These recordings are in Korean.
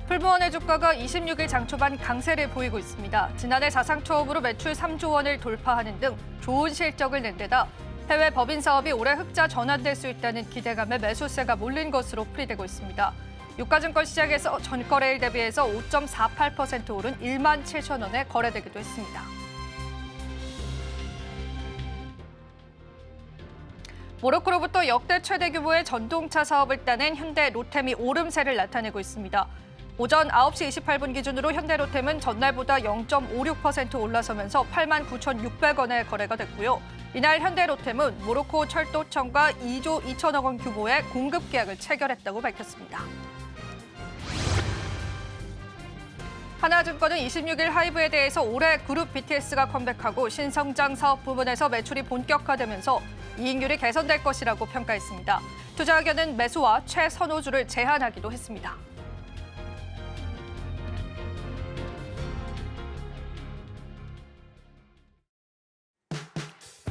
풀무원의 주가가 26일 장 초반 강세를 보이고 있습니다. 지난해 사상 처음으로 매출 3조 원을 돌파하는 등 좋은 실적을 낸 데다 해외 법인 사업이 올해 흑자 전환될 수 있다는 기대감에 매수세가 몰린 것으로 풀이되고 있습니다. 유가증권 시장에서 전거래일 대비해서 5.48% 오른 1만 7천 원에 거래되기도 했습니다. 모로코로부터 역대 최대 규모의 전동차 사업을 따낸 현대 로템이 오름세를 나타내고 있습니다. 오전 9시 28분 기준으로 현대로템은 전날보다 0.56% 올라서면서 89,600원에 거래가 됐고요. 이날 현대로템은 모로코 철도청과 2조 2천억 원 규모의 공급 계약을 체결했다고 밝혔습니다. 하나증권은 26일 하이브에 대해서 올해 그룹 BTS가 컴백하고 신성장 사업 부문에서 매출이 본격화되면서 이익률이 개선될 것이라고 평가했습니다. 투자 의견은 매수와 최선호주를 제한하기도 했습니다.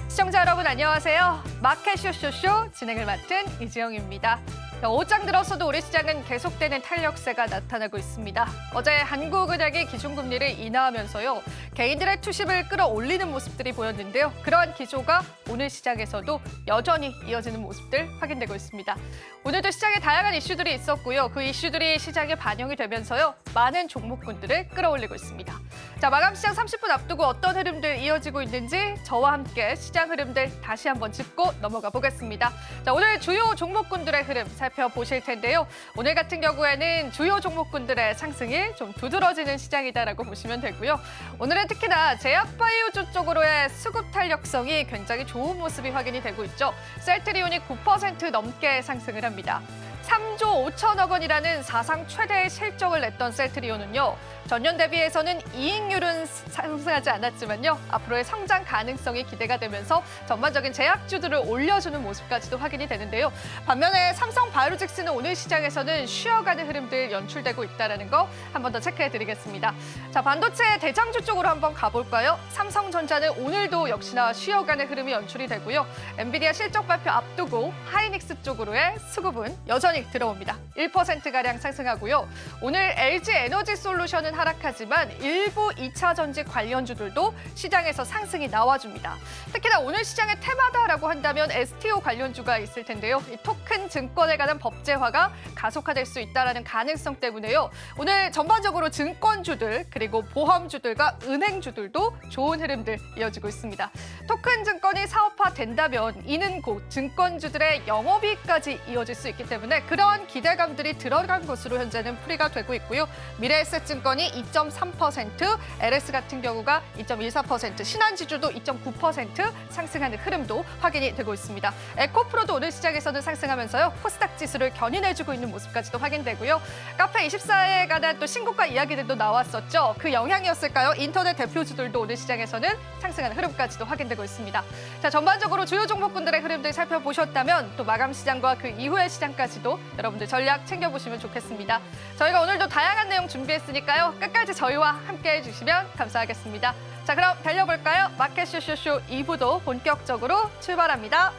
시청자 여러분 안녕하세요. 마켓 쇼쇼쇼 진행을 맡은 이지영입니다. 오장 들어서도 우리 시장은 계속되는 탄력세가 나타나고 있습니다. 어제 한국은행이 기준금리를 인하하면서요. 개인들의 투심을 끌어올리는 모습들이 보였는데요. 그러한 기조가 오늘 시장에서도 여전히 이어지는 모습들 확인되고 있습니다. 오늘도 시장에 다양한 이슈들이 있었고요. 그 이슈들이 시장에 반영이 되면서요. 많은 종목군들을 끌어올리고 있습니다. 자, 마감 시장 30분 앞두고 어떤 흐름들 이어지고 있는지 저와 함께 시장 흐름들 다시 한번 짚고 넘어가 보겠습니다. 자, 오늘 주요 종목군들의 흐름 살펴보실 텐데요. 오늘 같은 경우에는 주요 종목군들의 상승이 좀 두드러지는 시장이다라고 보시면 되고요. 오늘은 특히나 제약바이오주 쪽으로의 수급 탄력성이 굉장히 좋은 모습이 확인이 되고 있죠. 셀트리온이 9% 넘게 상승을 합니다. 3조 5천억 원이라는 사상 최대의 실적을 냈던 셀트리온은요. 전년 대비해서는 이익률은 상승하지 않았지만요. 앞으로의 성장 가능성이 기대가 되면서 전반적인 제약주들을 올려주는 모습까지도 확인이 되는데요. 반면에 삼성바이오로직스는 오늘 시장에서는 쉬어가는 흐름들 연출되고 있다는 거 한 번 더 체크해드리겠습니다. 자, 반도체 대장주 쪽으로 한번 가볼까요? 삼성전자는 오늘도 역시나 쉬어가는 흐름이 연출이 되고요. 엔비디아 실적 발표 앞두고 하이닉스 쪽으로의 수급은 여전히 들어옵니다. 1%가량 상승하고요. 오늘 LG 에너지 솔루션은 하락하지만 일부 2차 전지 관련주들도 시장에서 상승이 나와줍니다. 특히나 오늘 시장의 테마다라고 한다면 STO 관련주가 있을 텐데요. 이 토큰 증권에 관한 법제화가 가속화될 수 있다는 가능성 때문에요. 오늘 전반적으로 증권주들 그리고 보험주들과 은행주들도 좋은 흐름들 이어지고 있습니다. 토큰 증권이 사업화된다면 이는 곧 증권주들의 영업이익까지 이어질 수 있기 때문에 그런 기대감들이 들어간 것으로 현재는 풀이가 되고 있고요. 미래에셋증권이 2.3%, LS 같은 경우가 2.14%, 신한지주도 2.9% 상승하는 흐름도 확인이 되고 있습니다. 에코프로도 오늘 시장에서는 상승하면서요. 코스닥 지수를 견인해주고 있는 모습까지도 확인되고요. 카페24에 관한 또 신고가 이야기들도 나왔었죠. 그 영향이었을까요? 인터넷 대표주들도 오늘 시장에서는 상승하는 흐름까지도 확인되고 있습니다. 자, 전반적으로 주요 종목군들의 흐름들 살펴보셨다면 또 마감 시장과 그 이후의 시장까지도 여러분들 전략 챙겨보시면 좋겠습니다. 저희가 오늘도 다양한 내용 준비했으니까요. 끝까지 저희와 함께 해주시면 감사하겠습니다. 자, 그럼 달려볼까요? 마켓 쇼쇼쇼 2부도 본격적으로 출발합니다.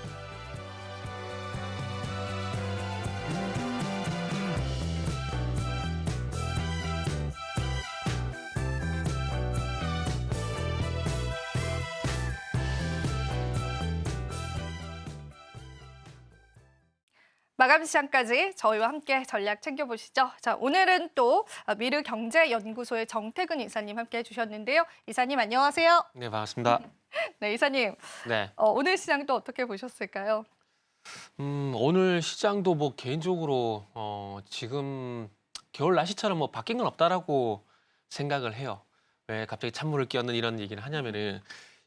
마감 시장까지 저희와 함께 전략 챙겨보시죠. 자, 오늘은 또 미르경제연구소의 정태근 이사님 함께 해주셨는데요. 이사님 안녕하세요. 네, 반갑습니다. 네, 이사님. 네. 오늘 시장 또 어떻게 보셨을까요? 오늘 시장도 뭐 개인적으로 지금 겨울 날씨처럼 뭐 바뀐 건 없다라고 생각을 해요. 왜 갑자기 찬물을 끼얹는 이런 얘기를 하냐면은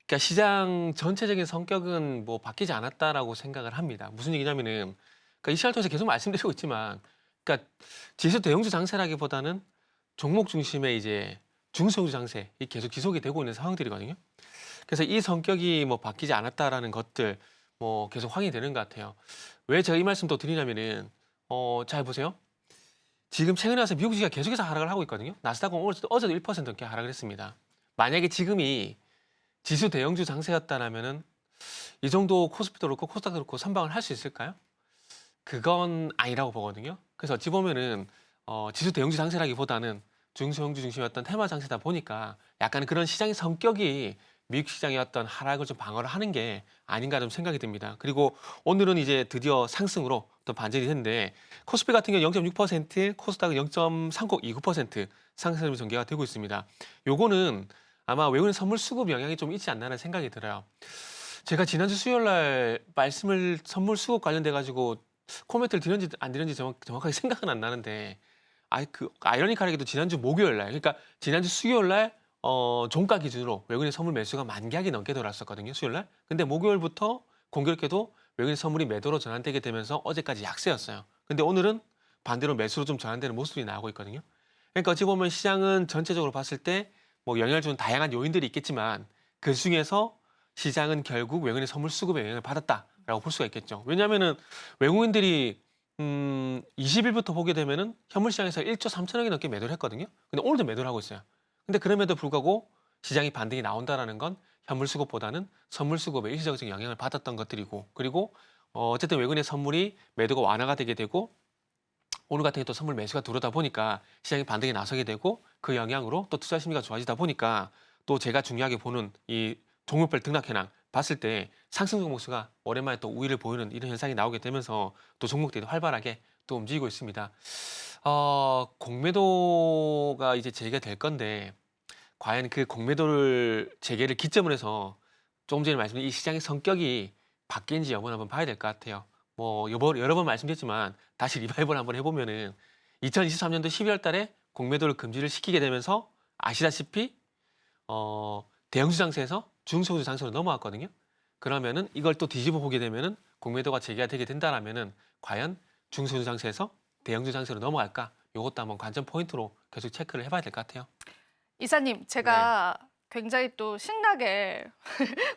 그러니까 시장 전체적인 성격은 뭐 바뀌지 않았다라고 생각을 합니다. 무슨 얘기냐면은 그러니까 이 시간을 통해서 계속 말씀드리고 있지만 그러니까 지수 대형주 장세라기보다는 종목 중심의 이제 중소형주 장세 이 계속 지속이 되고 있는 상황들이거든요. 그래서 이 성격이 뭐 바뀌지 않았다라는 것들 뭐 계속 확인이 되는 것 같아요. 왜 제가 이 말씀 또 드리냐면은 잘 보세요. 지금 최근에 와서 미국 주식이 계속해서 하락을 하고 있거든요. 나스닥은 어제도 1% 넘게 하락을 했습니다. 만약에 지금이 지수 대형주 장세였다라면은 이 정도 코스피도 그렇고 코스닥도 그렇고 선방을 할 수 있을까요? 그건 아니라고 보거든요. 그래서 어찌 보면은 지수 대형주 장세라기보다는 중소형주 중심이었던 테마 장세다 보니까 약간 그런 시장의 성격이 미국 시장의 어떤 하락을 좀 방어를 하는 게 아닌가 좀 생각이 듭니다. 그리고 오늘은 이제 드디어 상승으로 또 반전이 됐는데 코스피 같은 경우 0.6%, 코스닥은 0.3029% 상승률 전개가 되고 있습니다. 요거는 아마 외국인 선물 수급 영향이 좀 있지 않나는 생각이 들어요. 제가 지난주 수요일 날 말씀을 선물 수급 관련돼 가지고 코멘트를 드렸는지 안 드렸는지 정확하게 생각은 안 나는데 아이러니컬하게도 지난주 목요일 날 그러니까 지난주 수요일 날 종가 기준으로 외국인 선물 매수가 10,000개이 넘게 돌았었거든요. 수요일 날. 근데 목요일부터 공교롭게도 외국인 선물이 매도로 전환되게 되면서 어제까지 약세였어요. 근데 오늘은 반대로 매수로 좀 전환되는 모습이 나오고 있거든요. 그러니까 어찌 보면 시장은 전체적으로 봤을 때 뭐 영향을 주는 다양한 요인들이 있겠지만 그중에서 시장은 결국 외국인의 선물 수급에 영향을 받았다라고 볼 수가 있겠죠. 왜냐하면은 외국인들이 20일부터 보게 되면은 현물 시장에서 1조 3천억이 넘게 매도를 했거든요. 근데 오늘도 매도를 하고 있어요. 근데 그럼에도 불구하고 시장이 반등이 나온다라는 건 현물 수급보다는 선물 수급에 일시적인 영향을 받았던 것들이고 그리고 어쨌든 외국인의 선물이 매도가 완화가 되게 되고 오늘 같은 게 또 선물 매수가 들어오다 보니까 시장이 반등에 나서게 되고 그 영향으로 또 투자 심리가 좋아지다 보니까 또 제가 중요하게 보는 이 종목별 등락 현황 봤을 때 상승 종목 수가 오랜만에 또 우위를 보이는 이런 현상이 나오게 되면서 또 종목들이 활발하게 또 움직이고 있습니다. 공매도가 이제 재개가 될 건데 과연 그 공매도를 재개를 기점으로 해서 조금 전에 말씀드린 이 시장의 성격이 바뀐지 여부는 한번 봐야 될 것 같아요. 뭐 여러 번 말씀드렸지만 다시 리바이벌 한번 해보면은 2023년도 12월 달에 공매도를 금지를 시키게 되면서 아시다시피 대형주 장세에서 중소형주 장세로 넘어왔거든요. 그러면은 이걸 또 뒤집어 보게 되면은 공매도가 재개가 되게 된다라면은 과연 중소형주 장세에서 대형주 장세로 넘어갈까? 이것도 한번 관전 포인트로 계속 체크를 해봐야 될 것 같아요. 이사님, 제가 굉장히 또 신나게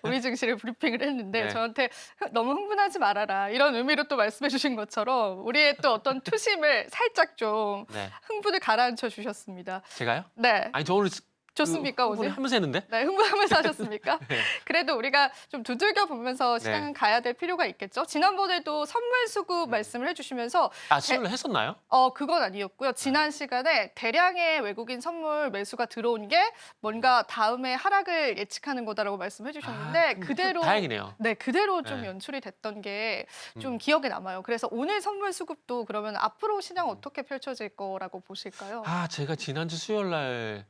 우리 증시를 브리핑을 했는데 네. 저한테 너무 흥분하지 말아라 이런 의미로 또 말씀해 주신 것처럼 우리의 또 어떤 투심을 살짝 좀 네. 흥분을 가라앉혀 주셨습니다. 제가요? 네. 아니 저 오늘 좋습니까, 오늘? 흥분하면서 했는데? 네, 흥분하면서 하셨습니까? 네. 그래도 우리가 좀 두들겨 보면서 시장은 가야 될 필요가 있겠죠. 지난번에도 선물 수급 말씀을 해주시면서 수요일에 했었나요? 그건 아니었고요. 지난 시간에 대량의 외국인 선물 매수가 들어온 게 뭔가 다음에 하락을 예측하는 거다라고 말씀해 주셨는데 그대로 다행이네요. 네, 그대로 좀 네. 연출이 됐던 게 좀 기억에 남아요. 그래서 오늘 선물 수급도 그러면 앞으로 시장 어떻게 펼쳐질 거라고 보실까요? 제가 지난주 수요일 날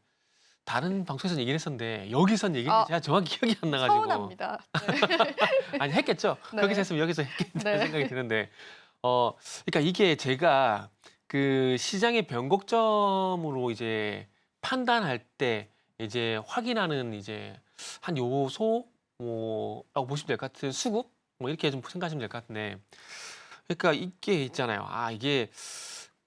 다른 방송에서 얘기를 했었는데 여기선 얘기했는지 제가 정확히 기억이 안 나가지고 서운합니다. 아니 했겠죠. 네. 거기서 했으면 여기서 했겠다는 네. 생각이 드는데 그러니까 이게 제가 그 시장의 변곡점으로 이제 판단할 때 이제 확인하는 이제 한 요소라고 보시면 될 것 같은 수급 뭐 이렇게 좀 생각하시면 될 것 같은데 그러니까 이게 있잖아요.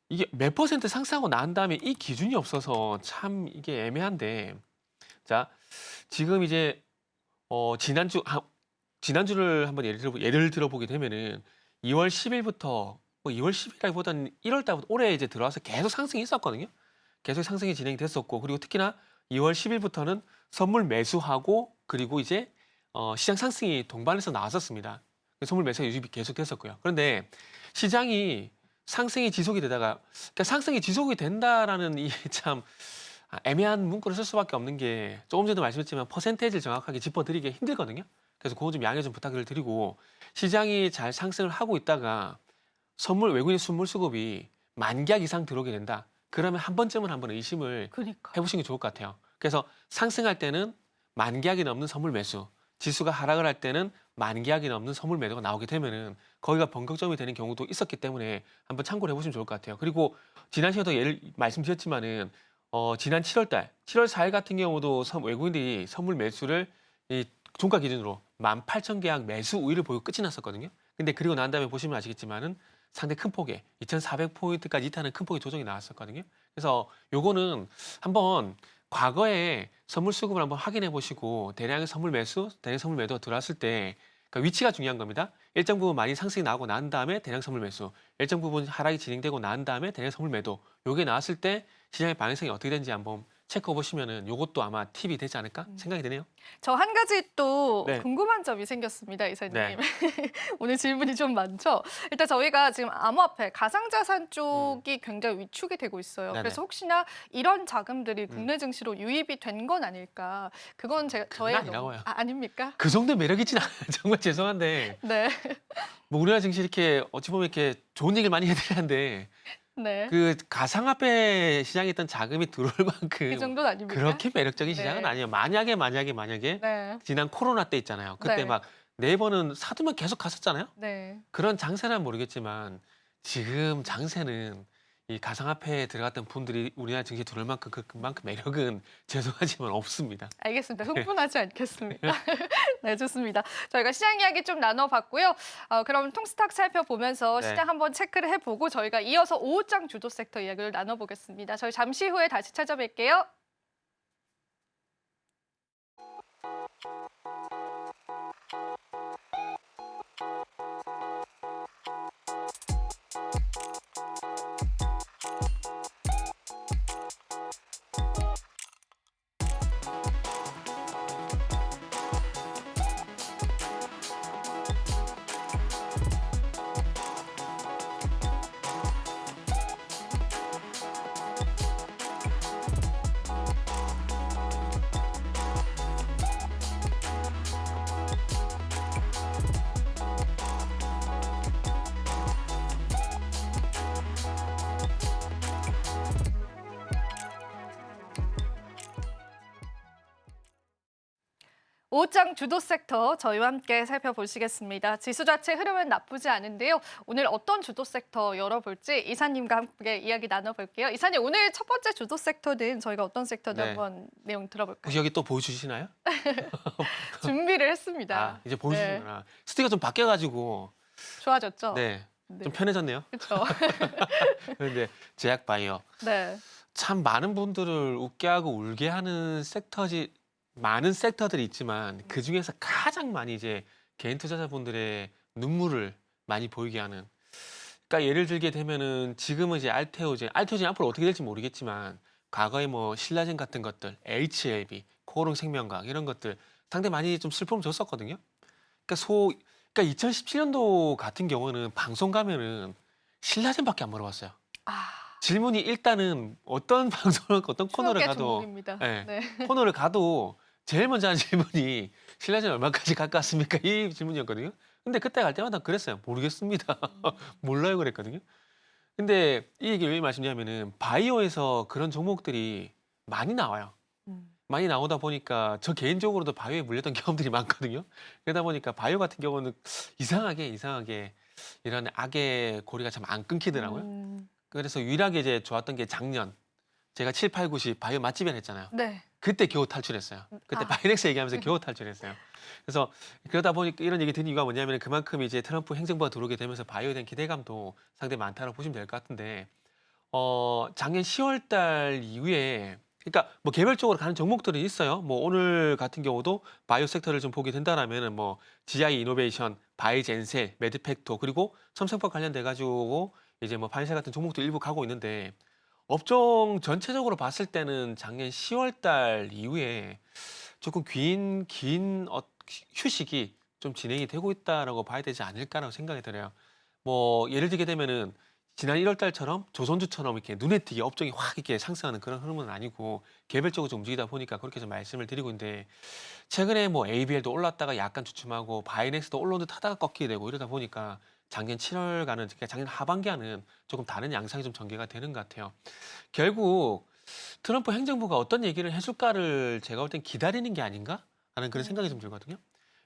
이게 몇 퍼센트 상승하고 난 다음에 이 기준이 없어서 참 이게 애매한데 자 지금 이제 지난주를 한번 예를 들어보게 되면은 2월 10일부터 뭐 2월 10일이라기보다는 1월 달부터 올해 이제 들어와서 계속 상승이 있었거든요. 계속 상승이 진행이 됐었고 그리고 특히나 2월 10일부터는 선물 매수하고 그리고 이제 시장 상승이 동반해서 나왔었습니다. 선물 매수가 유지가 계속 됐었고요. 그런데 시장이 상승이 지속이 되다가 그러니까 상승이 지속이 된다라는 이 참 애매한 문구를 쓸 수밖에 없는 게 조금 전에도 말씀했지만 퍼센테이지를 정확하게 짚어드리기 힘들거든요. 그래서 그거 좀 양해 좀 부탁을 드리고 시장이 잘 상승을 하고 있다가 외국인 선물 수급이 10,000계약 이상 들어오게 된다. 그러면 한 번쯤은 한번 의심을 그러니까. 해보시는 게 좋을 것 같아요. 그래서 상승할 때는 10,000계약이 넘는 선물 매수, 지수가 하락을 할 때는 10,000계약이 넘는 선물 매도가 나오게 되면은 거기가 변곡점이 되는 경우도 있었기 때문에 한번 참고를 해보시면 좋을 것 같아요. 그리고 지난 시간에도 말씀드렸지만은 지난 7월 4일 같은 경우도 외국인들이 선물 매수를 이 종가 기준으로 18,000계약 매수 우위를 보이고 끝이 났었거든요. 근데 그리고 난 다음에 보시면 아시겠지만은 상당히 큰 폭의 2,400포인트까지 이탈하는 큰 폭의 조정이 나왔었거든요. 그래서 요거는 한번 과거에 선물 수급을 한번 확인해 보시고 대량의 선물 매수, 대량 선물 매도가 들어왔을 때 그러니까 위치가 중요한 겁니다. 일정 부분 많이 상승이 나오고 난 다음에 대량 선물 매수, 일정 부분 하락이 진행되고 난 다음에 대량 선물 매도. 요게 나왔을 때 시장의 방향성이 어떻게 되는지 한번 체크해 보시면은 요것도 아마 팁이 되지 않을까 생각이 드네요. 저 한 가지 또 네. 궁금한 점이 생겼습니다, 이사님. 네. 오늘 질문이 좀 많죠? 일단 저희가 지금 암호화폐, 가상자산 쪽이 굉장히 위축이 되고 있어요. 네네. 그래서 혹시나 이런 자금들이 음. 국내 증시로 유입이 된 건 아닐까? 그건 그건 저의 아니라고요. 아닙니까? 그 정도 매력 있지는 않아요. 정말 죄송한데 네. 뭐 우리나라 증시 이렇게 어찌 보면 이렇게 좋은 얘기를 많이 해드려야 하는데 네. 그 가상화폐 시장에 있던 자금이 들어올 그 만큼 정도는 아닙니까? 그렇게 매력적인 시장은 네. 아니에요. 만약에 네. 지난 코로나 때 있잖아요. 그때 네. 막 네 번은 사두면 계속 갔었잖아요. 네. 그런 장세는 모르겠지만 지금 장세는 이 가상화폐에 들어갔던 분들이 우리나라 증시에 들어올 만큼 그만큼 매력은 죄송하지만 없습니다. 알겠습니다. 흥분하지 않겠습니다. 네, 좋습니다. 저희가 시장 이야기 좀 나눠봤고요. 그럼 통스탁 살펴보면서 네. 시장 한번 체크를 해보고 저희가 이어서 오후장 주도 섹터 이야기를 나눠보겠습니다. 저희 잠시 후에 다시 찾아뵐게요. 오후장 주도 섹터 저희와 함께 살펴보시겠습니다. 지수 자체 흐름은 나쁘지 않은데요. 오늘 어떤 주도 섹터 열어볼지 이사님과 함께 이야기 나눠볼게요. 이사님, 오늘 첫 번째 주도 섹터는 저희가 어떤 섹터인지 네. 한번 내용 들어볼까요? 혹시 여기 또 보여주시나요? 준비를 했습니다. 아, 이제 보여주시구나. 스티커 좀 바뀌어가지고 좋아졌죠? 네, 네. 좀 편해졌네요. 그렇죠. 그런데 제약 바이오 네. 참 많은 분들을 웃게 하고 울게 하는 많은 섹터들이 있지만 그 중에서 가장 많이 이제 개인 투자자분들의 눈물을 많이 보이게 하는. 그러니까 예를 들게 되면은 지금은 이제 알테오젠 앞으로 어떻게 될지 모르겠지만 과거에 뭐 신라젠 같은 것들, HLB, 코오롱생명과학 이런 것들 상당히 많이 좀 슬픔을 줬었거든요. 그러니까 2017년도 같은 경우는 방송 가면은 신라젠밖에 안 물어봤어요. 아, 질문이 일단은 어떤 방송을 어떤 코너를 추억의 가도 종목입니다. 네. 네. 코너를 가도 제일 먼저 하는 질문이 신라젠 얼마까지 가까웠습니까? 이 질문이었거든요. 근데 그때 갈 때마다 그랬어요. 모르겠습니다. 몰라요 그랬거든요. 근데 이 얘기를 왜 말씀드리냐면은 바이오에서 그런 종목들이 많이 나와요. 음. 많이 나오다 보니까 저 개인적으로도 바이오에 물렸던 경험들이 많거든요. 그러다 보니까 바이오 같은 경우는 이상하게 이런 악의 고리가 참 안 끊기더라고요. 그래서 유일하게 이제 좋았던 게 작년 제가 7, 8, 9, 10 바이오 맛집이라 했잖아요. 네. 그때 겨우 탈출했어요. 그때 아. 바이넥스 얘기하면서 겨우 탈출했어요. 그래서 그러다 보니까 이런 얘기 드린 이유가 뭐냐면 그만큼 이제 트럼프 행정부가 들어오게 되면서 바이오에 대한 기대감도 상당히 많다고 보시면 될 것 같은데 작년 10월 달 이후에 그러니까 뭐 개별적으로 가는 종목들은 있어요. 뭐 오늘 같은 경우도 바이오 섹터를 좀 보게 된다라면은 뭐 GI 이노베이션, 바이젠셀, 메드팩토 그리고 첨성법 관련돼 가지고 이제 뭐 반세 같은 종목도 일부 가고 있는데 업종 전체적으로 봤을 때는 작년 10월 달 이후에 조금 긴 휴식이 좀 진행이 되고 있다라고 봐야 되지 않을까라고 생각이 들어요. 뭐 예를 들게 되면은 지난 1월 달처럼 조선주처럼 이렇게 눈에 띄게 업종이 확 이렇게 상승하는 그런 흐름은 아니고 개별적으로 좀 움직이다 보니까 그렇게 좀 말씀을 드리고 있는데 최근에 뭐 ABL도 올랐다가 약간 주춤하고 바이넥스도 올라온 듯 하다가 꺾이게 되고 이러다 보니까 작년 7월과는 그러니까 작년 하반기와는 조금 다른 양상이 좀 전개가 되는 것 같아요. 결국 트럼프 행정부가 어떤 얘기를 해줄까를 제가 볼 땐 기다리는 게 아닌가 하는 그런 생각이 좀 들거든요.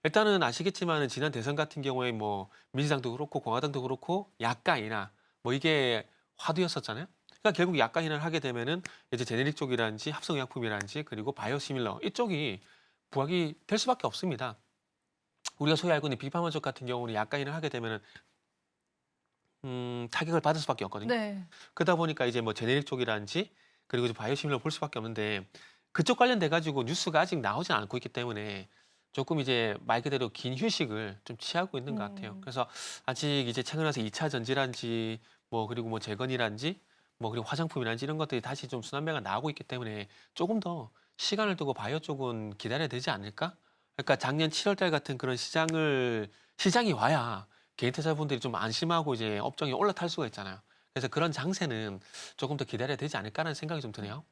일단은 아시겠지만 지난 대선 같은 경우에 뭐 민주당도 그렇고 공화당도 그렇고 약간이나 뭐 이게 화두였었잖아요. 그러니까 결국 약간이나 하게 되면은 이제 제네릭 쪽이라든지 합성의약품이라든지 그리고 바이오시밀러 이쪽이 부각이 될 수밖에 없습니다. 우리가 소위 알고 있는 비파마 쪽 같은 경우는 약간이나 하게 되면은 타격을 받을 수밖에 없거든요. 네. 그러다 보니까 이제 뭐 제네릭 쪽이라든지 그리고 이제 바이오시밀러 볼 수밖에 없는데 그쪽 관련돼 가지고 뉴스가 아직 나오지 않고 있기 때문에 조금 이제 말 그대로 긴 휴식을 좀 취하고 있는 것 같아요. 그래서 아직 이제 최근 와서 2차 전지라든지 뭐 그리고 뭐 재건이라든지 뭐 그리고 화장품이라든지 이런 것들이 다시 좀 순환매가 나오고 있기 때문에 조금 더 시간을 두고 바이오 쪽은 기다려야 되지 않을까? 그러니까 작년 7월 달 같은 그런 시장이 와야 개인 투자자분들이 좀 안심하고 이제 업종에 올라탈 수가 있잖아요. 그래서 그런 장세는 조금 더 기다려야 되지 않을까라는 생각이 좀 드네요.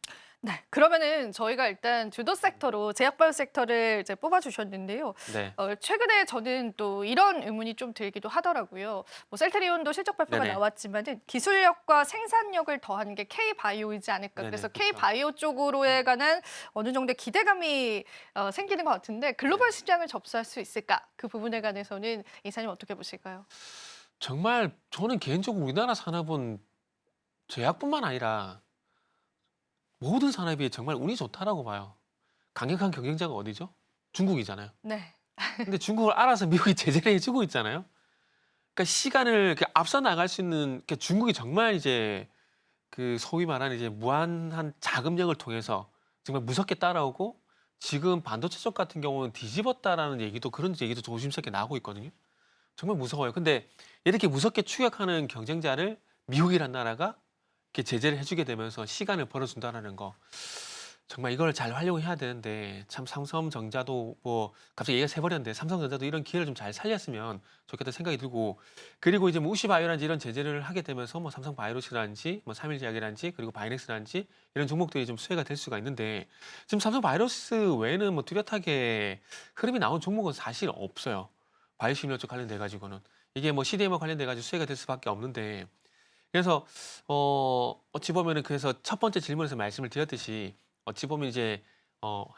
네. 그러면은 저희가 일단 주도 섹터로 제약바이오 섹터를 이제 뽑아주셨는데요. 네. 최근에 저는 또 이런 의문이 좀 들기도 하더라고요. 뭐 셀트리온도 실적 발표가 네네. 나왔지만은 기술력과 생산력을 더한 게 K-바이오이지 않을까. 네네. 그래서 그쵸. K-바이오 쪽으로에 관한 어느 정도의 기대감이 생기는 것 같은데 글로벌 네. 시장을 접수할 수 있을까? 그 부분에 관해서는 이사님 어떻게 보실까요? 정말 저는 개인적으로 우리나라 산업은 제약뿐만 아니라 모든 산업이 정말 운이 좋다라고 봐요. 강력한 경쟁자가 어디죠? 중국이잖아요. 네. 근데 중국을 알아서 미국이 제재를 해주고 있잖아요. 그러니까 시간을 이렇게 앞서 나갈 수 있는 그러니까 중국이 정말 이제 그 소위 말하는 이제 무한한 자금력을 통해서 정말 무섭게 따라오고 지금 반도체 쪽 같은 경우는 뒤집었다라는 얘기도 그런 얘기도 조심스럽게 나오고 있거든요. 정말 무서워요. 근데 이렇게 무섭게 추격하는 경쟁자를 미국이란 나라가 이렇게 제재를 해주게 되면서 시간을 벌어준다라는 거. 정말 이걸 잘 활용해야 되는데 참 삼성전자도 뭐 갑자기 얘기가 새버렸는데 삼성전자도 이런 기회를 좀 잘 살렸으면 좋겠다 생각이 들고 그리고 이제 뭐 우시바이오라든지 이런 제재를 하게 되면서 뭐 삼성바이오로스라든지 뭐 삼일제약이라든지 그리고 바이넥스라든지 이런 종목들이 좀 수혜가 될 수가 있는데 지금 삼성바이오로스 외에는 뭐 뚜렷하게 흐름이 나온 종목은 사실 없어요. 바이오시밀러 쪽 관련돼 가지고는 이게 뭐 CDMO 관련돼 가지고 수혜가 될 수밖에 없는데 그래서 어찌 보면은 그래서 첫 번째 질문에서 말씀을 드렸듯이 어찌 보면 이제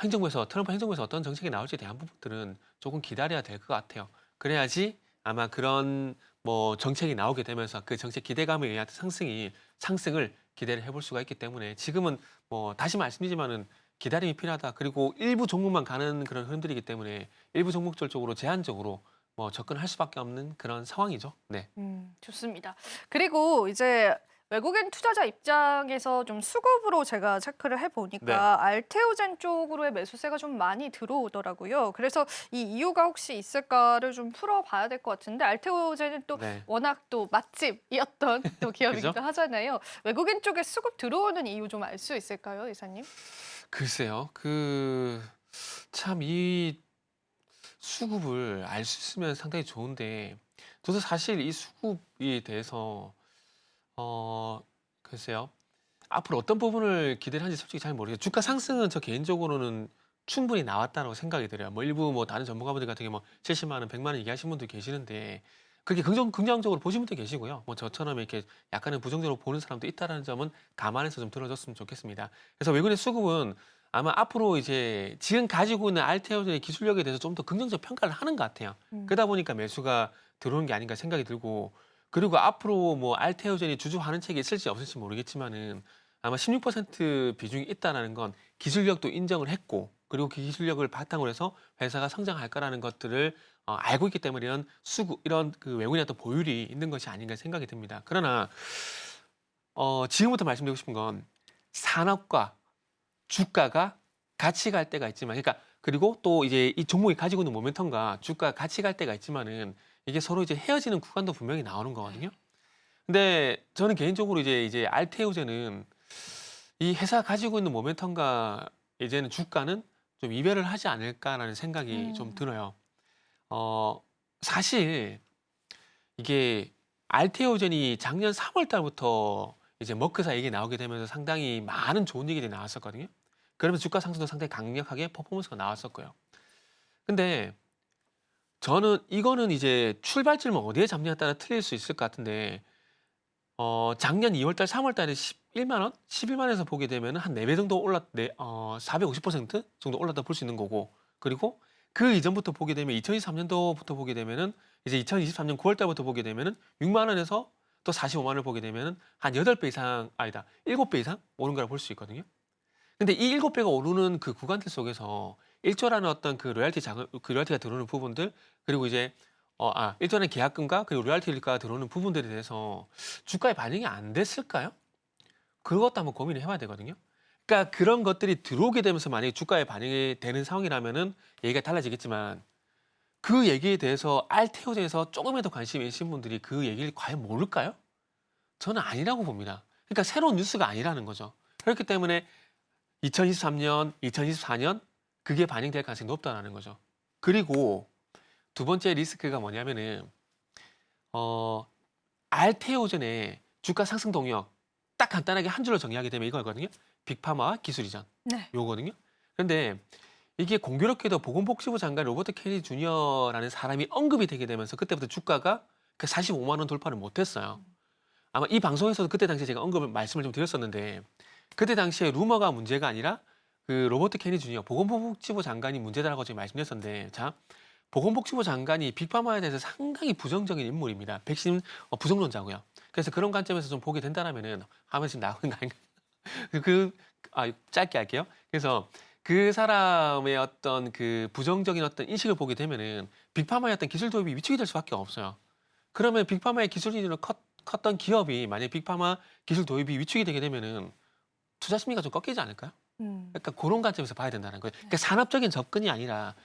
행정부에서 트럼프 행정부에서 어떤 정책이 나올지에 대한 부분들은 조금 기다려야 될 것 같아요. 그래야지 아마 그런 뭐 정책이 나오게 되면서 그 정책 기대감에 의한 상승을 기대를 해볼 수가 있기 때문에 지금은 뭐 다시 말씀드리지만은 기다림이 필요하다. 그리고 일부 종목만 가는 그런 흐름들이기 때문에 일부 종목들 쪽으로 제한적으로 뭐 접근할 수밖에 없는 그런 상황이죠. 네. 좋습니다. 그리고 이제 외국인 투자자 입장에서 좀 수급으로 제가 체크를 네. 해보니까 알테오젠 쪽으로의 매수세가 좀 많이 들어오더라고요. 그래서 이 이유가 혹시 있을까를 좀 풀어봐야 될 것 같은데 알테오젠은 또 네. 워낙 또 맛집이었던 또 기업이기도 그죠? 하잖아요. 외국인 쪽에 수급 들어오는 이유 좀 알 수 있을까요, 이사님? 글쎄요. 참 수급을 알 수 있으면 상당히 좋은데 저도 사실 이 수급에 대해서 어 글쎄요. 앞으로 어떤 부분을 기대를 하는지 솔직히 잘 모르겠어요. 주가 상승은 저 개인적으로는 충분히 나왔다고 생각이 들어요. 뭐 일부 뭐 다른 전문가분들 같은 경우 뭐 70만 원, 100만 원 얘기하시는 분도 계시는데 그렇게 긍정적으로 보시는 분도 계시고요. 뭐 저처럼 이렇게 약간은 부정적으로 보는 사람도 있다라는 점은 감안해서 좀 들어줬으면 좋겠습니다. 그래서 외국인의 수급은 아마 앞으로 이제 지금 가지고 있는 알테오의 기술력에 대해서 좀 더 긍정적 평가를 하는 것 같아요. 음. 그러다 보니까 매수가 들어오는 게 아닌가 생각이 들고 그리고 앞으로 뭐 알테오젠이 주주하는 책이 있을지 없을지 모르겠지만은 아마 16% 비중이 있다라는 건 기술력도 인정을 했고 그리고 그 기술력을 바탕으로 해서 회사가 성장할 거라는 것들을 알고 있기 때문에 이런 그 외국인의 어떤 보율이 있는 것이 아닌가 생각이 듭니다. 그러나 지금부터 말씀드리고 싶은 건 산업과 주가가 같이 갈 때가 있지만 그러니까 그리고 또 이제 이 종목이 가지고 있는 모멘텀과 주가가 같이 갈 때가 있지만은 이게 서로 이제 헤어지는 구간도 분명히 나오는 거거든요. 근데 저는 개인적으로 이제 알테오제는 이 회사가 가지고 있는 모멘텀과 이제는 주가는 좀 이별을 하지 않을까라는 생각이 좀 음. 들어요. 사실 이게 알테오젠이 작년 3월 달부터 이제 머크사 얘기 나오게 되면서 상당히 많은 좋은 얘기들이 나왔었거든요. 그러면서 주가 상승도 상당히 강력하게 퍼포먼스가 나왔었고요. 근데 저는 이거는 이제 출발점을 어디에 잡냐에 따라 틀릴 수 있을 것 같은데 작년 2월 달, 3월 달에 11만 원? 11만 원에서 보게 되면은 한 4배 정도 450% 정도 올랐다 볼 수 있는 거고. 그리고 그 이전부터 보게 되면 2023년도부터 보게 되면은 이제 2023년 9월 달부터 보게 되면은 6만 원에서 또 45만 원을 보게 되면은 한 8배 이상 아니다. 7배 이상 오른 거라 볼 수 있거든요. 근데 이 7배가 오르는 그 구간들 속에서 1조라는 어떤 그 로열티가 들어오는 부분들 그리고 이제 1조라는 계약금과 그리고 로열티가 들어오는 부분들에 대해서 주가에 반영이 안 됐을까요? 그것도 한번 고민을 해봐야 되거든요. 그러니까 그런 것들이 들어오게 되면서 만약에 주가에 반영이 되는 상황이라면은 얘기가 달라지겠지만 그 얘기에 대해서 알테오젠에서 조금이라도 관심이 있으신 분들이 그 얘기를 과연 모를까요? 저는 아니라고 봅니다. 그러니까 새로운 뉴스가 아니라는 거죠. 그렇기 때문에 2023년, 2024년 그게 반영될 가능성이 높다는 거죠. 그리고 두 번째 리스크가 뭐냐면은 알테오젠의 주가 상승 동력 딱 간단하게 한 줄로 정리하게 되면 이거거든요. 빅파마와 기술 이전. 네. 요거거든요. 그런데 이게 공교롭게도 보건복지부 장관 로버트 케니 주니어라는 사람이 언급이 되게 되면서 그때부터 주가가 그 45만 원 돌파를 못했어요. 아마 이 방송에서도 그때 당시에 제가 말씀을 좀 드렸었는데 그때 당시에 루머가 문제가 아니라 그 로버트 케니 주니어 보건복지부 장관이 문제다라고 제가 말씀드렸었는데 자 보건복지부 장관이 빅파마에 대해서 상당히 부정적인 인물입니다. 백신 부정론자고요. 그래서 그런 관점에서 좀 보게 된다라면은 하면 지금 나오는 거 아닌가? 짧게 할게요. 그래서 그 사람의 어떤 그 부정적인 어떤 인식을 보게 되면은 빅파마의 어떤 기술 도입이 위축이 될 수밖에 없어요. 그러면 빅파마의 기술 이전을 컸던 기업이 만약 빅파마 기술 도입이 위축이 되게 되면은 투자 심리가 좀 꺾이지 않을까요? 그러니까 그런 관점에서 봐야 된다는 거예요. 그러니까 산업적인 접근이 아니라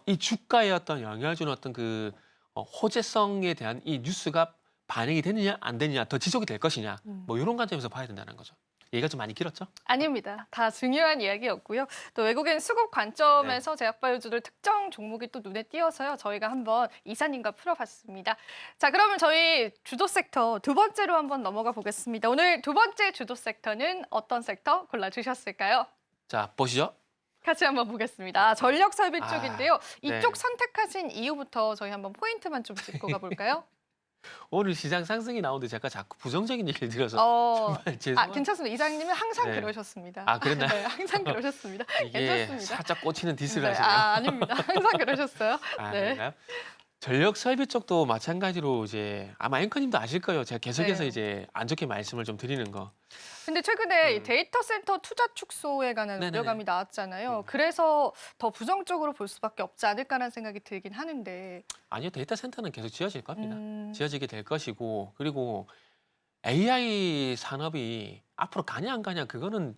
이 주가에 어떤 영향을 주는 어떤 그 호재성에 대한 이 뉴스가 반영이 되느냐 안 되느냐 더 지속이 될 것이냐 뭐 이런 관점에서 봐야 된다는 거죠. 얘기가 좀 많이 길었죠? 아닙니다. 다 중요한 이야기였고요. 또 외국인 수급 관점에서 제약바이오주들 특정 종목이 또 눈에 띄어서요. 저희가 한번 이사님과 풀어봤습니다. 자, 그러면 저희 주도 섹터 두 번째로 한번 넘어가 보겠습니다. 오늘 두 번째 주도 섹터는 어떤 섹터 골라주셨을까요? 자, 보시죠. 같이 한번 보겠습니다. 전력 설비 쪽인데요. 네. 이쪽 선택하신 이유부터 저희 한번 포인트만 좀 짚고 가볼까요? 오늘 시장 상승이 나오는데 제가 자꾸 부정적인 얘기를 들어서 정말 죄송합니다. 괜찮습니다. 이사님은 항상 네. 그러셨습니다. 아, 그랬나요? 네, 항상 그러셨습니다. 이게 괜찮습니다. 살짝 꽂히는 디스를 네, 하시네요. 아닙니다. 항상 그러셨어요. 아, 네. 그런가요? 전력 설비 쪽도 마찬가지로 이제 아마 앵커님도 아실 거예요. 제가 계속해서 네. 이제 안 좋게 말씀을 좀 드리는 거. 근데 최근에 이 데이터 센터 투자 축소에 관한 네네네. 우려감이 나왔잖아요. 그래서 더 부정적으로 볼 수밖에 없지 않을까라는 생각이 들긴 하는데. 아니요, 데이터 센터는 계속 지어질 겁니다. 음, 지어지게 될 것이고 그리고 AI 산업이 앞으로 가냐 안 가냐 그거는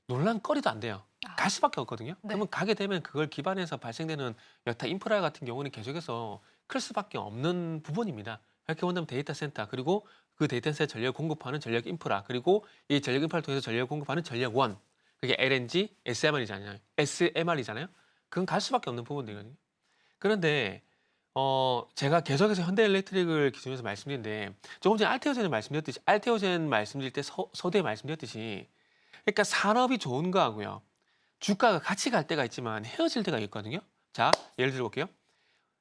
논란거리도 안 돼요. 아. 갈 수밖에 없거든요. 네. 그러면 가게 되면 그걸 기반해서 발생되는 여타 인프라 같은 경우는 계속해서 클 수밖에 없는 부분입니다. 이렇게 본다면 데이터 센터 그리고 그 데이터 센터 전력 공급하는 전력 인프라 그리고 이 전력 인프라를 통해서 전력 공급하는 전력원 그게 LNG, SMR이잖아요. 그건 갈 수밖에 없는 부분들이거든요. 그런데 제가 계속해서 현대일렉트릭을 기준해서 말씀드리는데 조금 전에 알테오젠 말씀드릴 때 서두에 말씀드렸듯이 그러니까 산업이 좋은 거하고요. 주가가 같이 갈 때가 있지만 헤어질 때가 있거든요. 자, 예를 들어 볼게요.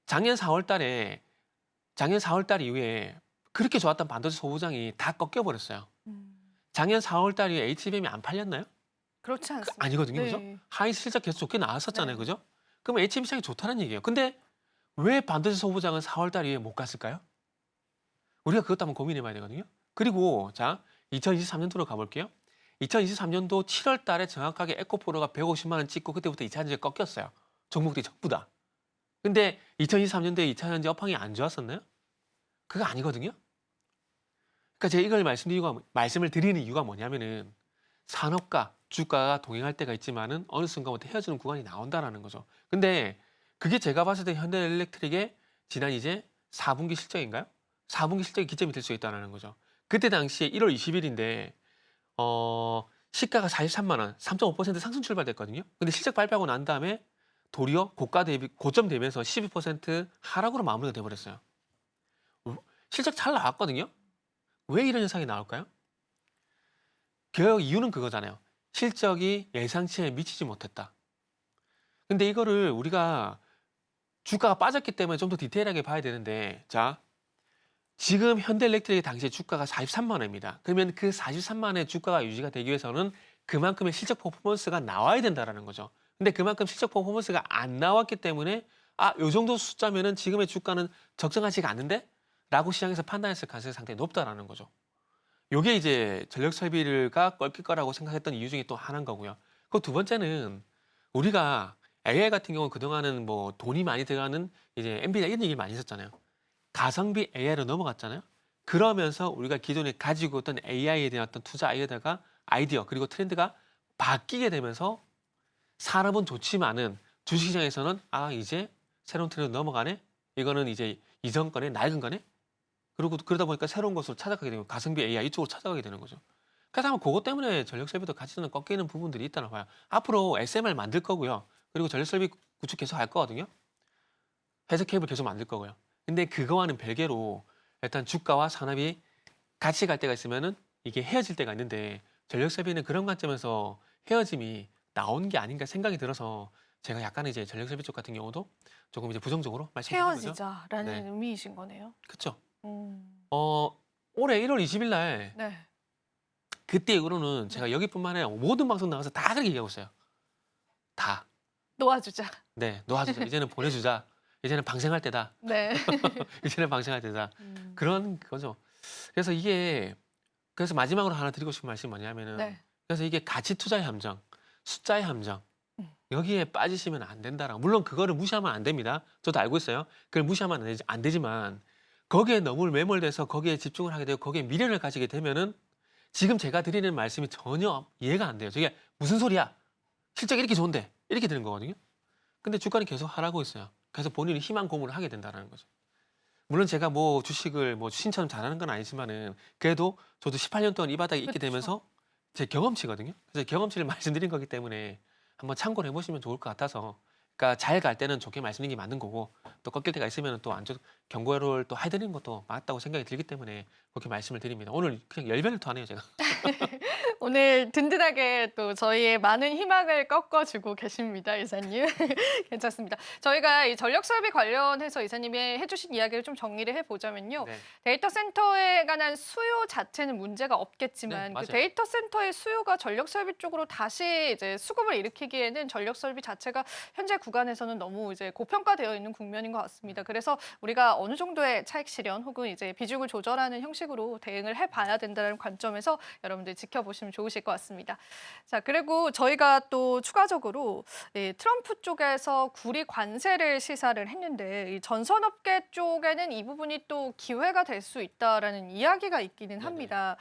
작년 4월 달 이후에 그렇게 좋았던 반도체 소부장이 다 꺾여버렸어요. 작년 4월 달 이후에 HBM이 안 팔렸나요? 그렇지 않습니다. 아니거든요. 그죠? 네. 하이스 실적 계속 좋게 나왔었잖아요. 네. 그죠? 그러면 HBM 시장이 좋다는 얘기예요. 근데 왜 반도체 소부장은 4월 달 이후에 못 갔을까요? 우리가 그것도 한번 고민해 봐야 되거든요. 그리고 자, 2023년도로 가볼게요. 2023년도 7월 달에 정확하게 에코프로가 150만 원 찍고 그때부터 2차 전지가 꺾였어요. 종목들이 전부 다. 근데 2023년도에 2차 전지 업황이 안 좋았었나요? 그거 아니거든요. 그러니까 제가 이걸 말씀을 드리는 이유가 뭐냐면은 산업과 주가가 동행할 때가 있지만은 어느 순간부터 헤어지는 구간이 나온다라는 거죠. 근데 그게 제가 봤을 때 현대일렉트릭의 지난 이제 4분기 실적인가요? 4분기 실적이 기점이 될 수 있다는 거죠. 그때 당시에 1월 20일인데 시가가 43만 원, 3.5% 상승 출발됐거든요. 근데 실적 발표하고 난 다음에 도리어 고점 대비해서 12% 하락으로 마무리가 돼버렸어요. 실적 잘 나왔거든요. 왜 이런 현상이 나올까요? 결국 이유는 그거잖아요. 실적이 예상치에 미치지 못했다. 근데 이거를 우리가 주가가 빠졌기 때문에 좀 더 디테일하게 봐야 되는데 자, 지금 현대일렉트릭의 당시에 주가가 43만 원입니다. 그러면 그 43만 원의 주가가 유지가 되기 위해서는 그만큼의 실적 퍼포먼스가 나와야 된다는 거죠. 근데 그만큼 실적 퍼포먼스가 안 나왔기 때문에 요 정도 숫자면은 지금의 주가는 적정하지가 않는데? 라고 시장에서 판단했을 가능성이 상당히 높다라는 거죠. 요게 이제 전력 설비가 꺾일 거라고 생각했던 이유 중에 또 하나인 거고요. 그 두 번째는 우리가 AI 같은 경우는 그동안은 뭐 돈이 많이 들어가는 이제 엔비디아 이런 얘기를 많이 했었잖아요. 가성비 AI로 넘어갔잖아요. 그러면서 우리가 기존에 가지고 있던 AI에 대한 어떤 투자 아이디어 그리고 트렌드가 바뀌게 되면서 산업은 좋지만은 주식시장에서는 이제 새로운 트렌드 넘어가네. 이거는 이제 이전 거네, 낡은 거네. 그러다 보니까 새로운 것으로 찾아가게 되고 가성비 AI 이쪽으로 찾아가게 되는 거죠. 그래서 아마 그것 때문에 전력 설비도 같이 좀 꺾이는 부분들이 있다고 봐요. 앞으로 SMR 만들 거고요. 그리고 전력 설비 구축 계속 할 거거든요. 해저 케이블 계속 만들 거고요. 근데 그거와는 별개로 일단 주가와 산업이 같이 갈 때가 있으면은 이게 헤어질 때가 있는데 전력 설비는 그런 관점에서 헤어짐이 나온 게 아닌가 생각이 들어서 제가 약간 이제 전력 설비 쪽 같은 경우도 조금 이제 부정적으로 말씀드린 거죠. 헤어지자라는 네. 의미이신 거네요. 그렇죠. 음. 올해 1월 20일 날 네. 그때 이후로는 제가 여기뿐만 아니라 모든 방송 나가서 다 그렇게 얘기하고 있어요. 다. 놓아주자. 네, 놓아주자. 이제는 보내주자. 이제는 방생할 때다. 네. 이제는 방생할 때다. 음. 그런 거죠. 그래서 그래서 마지막으로 하나 드리고 싶은 말씀이 뭐냐면은 네. 그래서 이게 가치 투자의 함정, 숫자의 함정 음. 여기에 빠지시면 안 된다라고. 물론 그거를 무시하면 안 됩니다. 저도 알고 있어요. 그걸 무시하면 안 되지만 거기에 너무 매몰돼서 거기에 집중을 하게 되고 거기에 미련을 가지게 되면은 지금 제가 드리는 말씀이 전혀 이해가 안 돼요. 저게 무슨 소리야? 실적이 이렇게 좋은데 이렇게 되는 거거든요. 근데 주가는 계속 하락하고 있어요. 그래서 본인이 희망 고문을 하게 된다는 거죠. 물론 제가 뭐 주식을 뭐 신처럼 잘하는 건 아니지만은 그래도 저도 18년 동안 이 바닥에 있게 그쵸. 되면서 제 경험치거든요. 그래서 경험치를 말씀드린 거기 때문에 한번 참고를 해보시면 좋을 것 같아서. 그러니까 잘 갈 때는 좋게 말씀드리는 게 맞는 거고 또 꺾일 때가 있으면 또 안 좋, 경고를 또 해드리는 것도 맞다고 생각이 들기 때문에 그렇게 말씀을 드립니다. 오늘 그냥 열변을 토하네요, 제가. 오늘 든든하게 또 저희의 많은 희망을 꺾어주고 계십니다, 이사님. 괜찮습니다. 저희가 이 전력 설비 관련해서 이사님이 해주신 이야기를 좀 정리를 해보자면요. 네. 데이터 센터에 관한 수요 자체는 문제가 네, 없겠지만 맞아요. 그 데이터 센터의 수요가 전력 설비 쪽으로 다시 이제 수급을 일으키기에는 전력 설비 자체가 현재 구간에서는 너무 이제 고평가되어 있는 국면인 것 같습니다. 그래서 우리가 어느 정도의 차익 실현 혹은 이제 비중을 조절하는 형식으로 대응을 해봐야 된다는 관점에서 여러분들 지켜보시면 좋으실 것 같습니다. 자, 그리고 저희가 또 추가적으로 트럼프 쪽에서 구리 관세를 시사를 했는데 이 전선업계 쪽에는 이 부분이 또 기회가 될 수 있다라는 이야기가 있기는 네네. 합니다.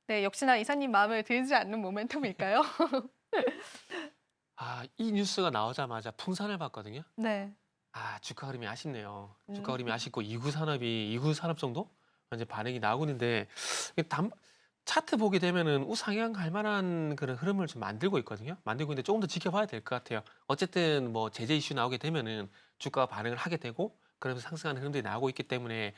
네, 역시나 이사님 마음에 들지 않는 모멘텀일까요? 이 뉴스가 나오자마자 풍선을 봤거든요. 네. 주가 흐름이 아쉽네요. 주가 음. 흐름이 아쉽고 이구 산업 정도 이제 반응이 나오고 있는데 차트 보게 되면은 우상향 할 만한 그런 흐름을 좀 만들고 있거든요. 만들고 있는데 조금 더 지켜봐야 될 것 같아요. 어쨌든 뭐 제재 이슈 나오게 되면은 주가가 반응을 하게 되고 그러면서 상승하는 흐름들이 나오고 있기 때문에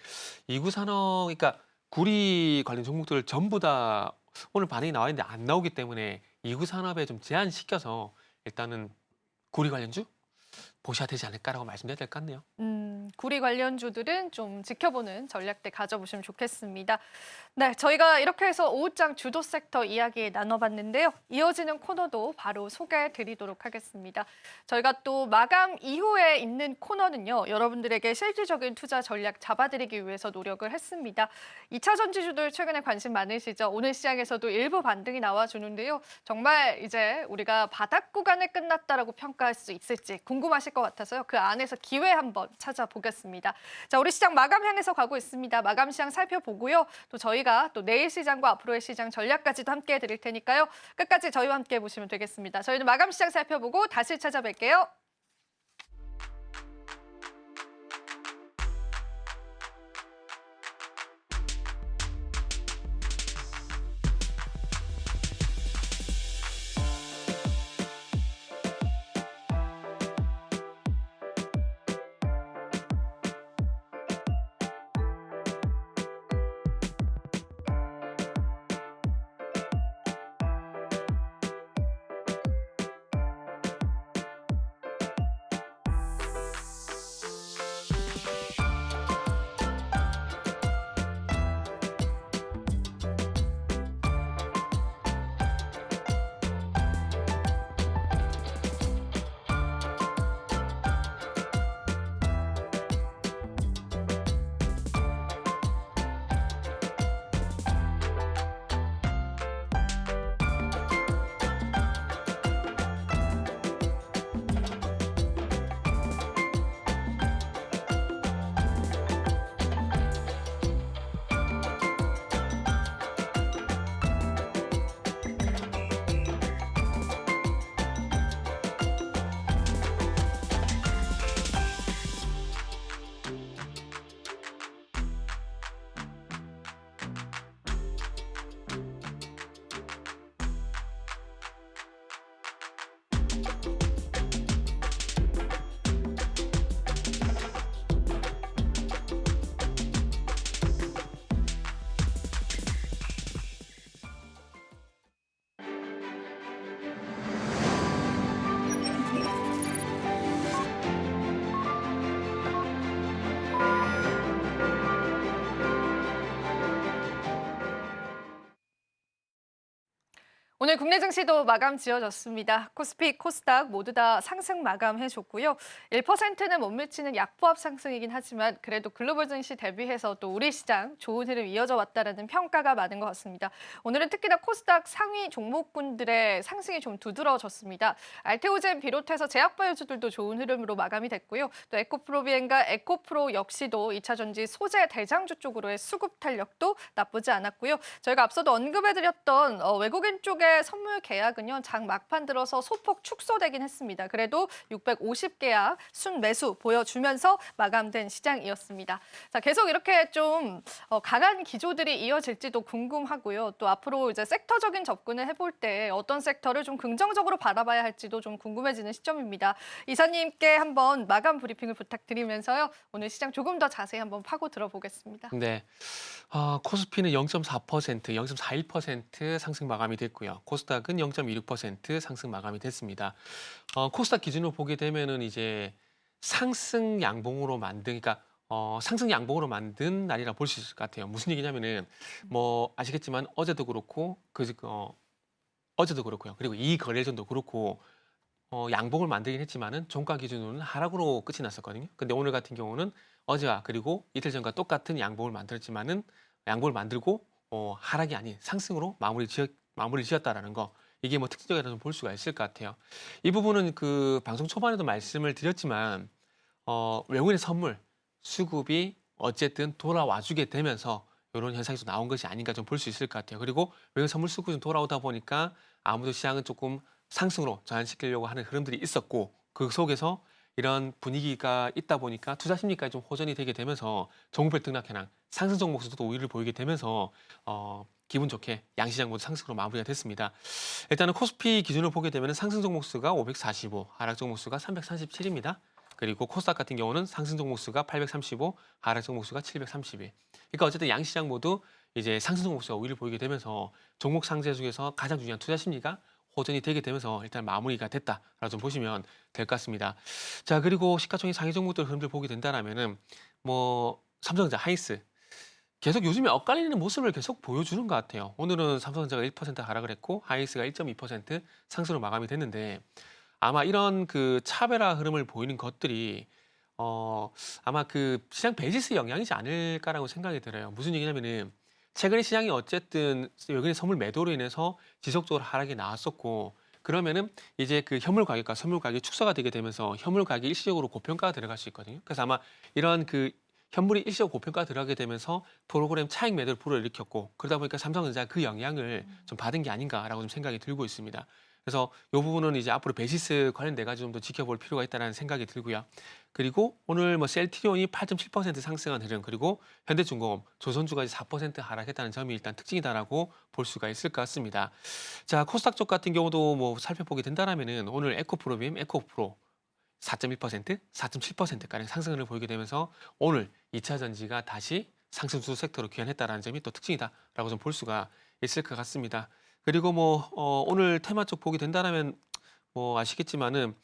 이구 산업, 그러니까 구리 관련 종목들 전부 다 오늘 반응이 나와 있는데 안 나오기 때문에 이구 산업에 좀 제한시켜서 일단은 구리 관련주 보셔야 되지 않을까라고 말씀드려야 될 것 같네요. 구리 관련주들은 좀 지켜보는 전략들 가져보시면 좋겠습니다. 네, 저희가 이렇게 해서 오후장 주도 섹터 이야기 나눠봤는데요. 이어지는 코너도 바로 소개해드리도록 하겠습니다. 저희가 또 마감 이후에 있는 코너는요. 여러분들에게 실질적인 투자 전략 잡아드리기 위해서 노력을 했습니다. 2차 전지주들 최근에 관심 많으시죠? 오늘 시장에서도 일부 반등이 나와주는데요. 정말 이제 우리가 바닥 구간을 끝났다라고 평가할 수 있을지 궁금하실 것 같아서요. 그 안에서 기회 한번 찾아보겠습니다. 자, 우리 시장 마감 향해서 가고 있습니다. 마감 시장 살펴보고요. 또 저희가 또 내일 시장과 앞으로의 시장 전략까지도 함께 해드릴 테니까요. 끝까지 저희와 함께 해보시면 되겠습니다. 저희는 마감 시장 살펴보고 다시 찾아뵐게요. 오늘 국내 증시도 마감 지어졌습니다. 코스피, 코스닥 모두 다 상승 마감해줬고요. 1%는 못 미치는 약보합 상승이긴 하지만 그래도 글로벌 증시 대비해서 또 우리 시장 좋은 흐름 이어져 왔다라는 평가가 많은 것 같습니다. 오늘은 특히나 코스닥 상위 종목군들의 상승이 좀 두드러졌습니다. 알테오젠 비롯해서 제약바이오주들도 좋은 흐름으로 마감이 됐고요. 또 에코프로비엔과 에코프로 역시도 2차 전지 소재 대장주 쪽으로의 수급 탄력도 나쁘지 않았고요. 저희가 앞서도 언급해드렸던 외국인 쪽의 선물 계약은요, 장 막판 들어서 소폭 축소되긴 했습니다. 그래도 650계약 순매수 보여주면서 마감된 시장이었습니다. 자, 계속 이렇게 좀 강한 기조들이 이어질지도 궁금하고요. 또 앞으로 이제 섹터적인 접근을 해볼 때 어떤 섹터를 좀 긍정적으로 바라봐야 할지도 좀 궁금해지는 시점입니다. 이사님께 한번 마감 브리핑을 부탁드리면서요. 오늘 시장 조금 더 자세히 한번 파고 들어보겠습니다. 네. 코스피는 0.4%, 0.41% 상승 마감이 됐고요. 코스닥은 0.26% 상승 마감이 됐습니다. 코스닥 기준으로 보게 되면은 이제 상승 양봉으로 만든, 그러니까 상승 양봉으로 만든 날이라 볼 수 있을 것 같아요. 무슨 얘기냐면은 뭐 아시겠지만 어제도 그렇고 어제도 그렇고요. 그리고 이 거래 전도 그렇고 양봉을 만들긴 했지만은 종가 기준으로는 하락으로 끝이 났었거든요. 근데 오늘 같은 경우는 어제와 그리고 이틀 전과 똑같은 양봉을 만들었지만은 양봉을 만들고 하락이 아닌 상승으로 마무리 지었다라는 거. 이게 뭐 특징적이라고 볼 수가 있을 것 같아요. 이 부분은 그 방송 초반에도 말씀을 드렸지만 외국인의 선물 수급이 어쨌든 돌아와주게 되면서 이런 현상이 좀 나온 것이 아닌가 좀 볼 수 있을 것 같아요. 그리고 외국인 선물 수급이 좀 돌아오다 보니까 아무도 시장은 조금 상승으로 전환시키려고 하는 흐름들이 있었고 그 속에서 이런 분위기가 있다 보니까 투자 심리까지 좀 호전이 되게 되면서 종목별 등락 현황, 상승 종목 수도 우위를 보이게 되면서 기분 좋게 양시장 모두 상승으로 마무리가 됐습니다. 일단은 코스피 기준으로 보게 되면 상승 종목 수가 545, 하락 종목 수가 337입니다. 그리고 코스닥 같은 경우는 상승 종목 수가 835, 하락 종목 수가 732. 그러니까 어쨌든 양시장 모두 이제 상승 종목 수가 우위를 보이게 되면서 종목 상세 중에서 가장 중요한 투자 심리가 호전이 되게 되면서 일단 마무리가 됐다라고 좀 보시면 될 것 같습니다. 자, 그리고 시가총액 상위 종목들 흐름들 보게 된다라면은 뭐 삼성전자, 하이스 계속 요즘에 엇갈리는 모습을 계속 보여주는 것 같아요. 오늘은 삼성전자가 1% 하락을 했고 하이스가 1.2% 상승으로 마감이 됐는데 아마 이런 그 차별화 흐름을 보이는 것들이 아마 그 시장 베이시스 영향이지 않을까라고 생각이 들어요. 무슨 얘기냐면은 최근에 시장이 어쨌든 외국인의 선물 매도로 인해서 지속적으로 하락이 나왔었고 그러면은 이제 그 현물 가격과 선물 가격이 축소가 되게 되면서 현물 가격이 일시적으로 고평가가 들어갈 수 있거든요. 그래서 아마 이런 그 현물이 일시적으로 고평가가 들어가게 되면서 프로그램 차익 매도를 불어일으켰고 그러다 보니까 삼성전자 그 영향을 좀 받은 게 아닌가라고 좀 생각이 들고 있습니다. 그래서 이 부분은 이제 앞으로 베시스 관련돼 가지고 좀 더 지켜볼 필요가 있다는 생각이 들고요. 그리고 오늘 뭐 셀트리온이 8.7% 상승한 흐름 그리고 현대중공업, 조선주까지 4% 하락했다는 점이 일단 특징이다라고 볼 수가 있을 것 같습니다. 자, 코스닥 쪽 같은 경우도 뭐 살펴보게 된다라면은 오늘 에코프로빔, 에코프로 4.1%, 4.7%가량 상승을 보이게 되면서 오늘 2차 전지가 다시 상승 주 섹터로 귀환했다라는 점이 또 특징이다라고 좀 볼 수가 있을 것 같습니다. 그리고 뭐 오늘 테마 쪽 보게 된다라면 뭐 아시겠지만은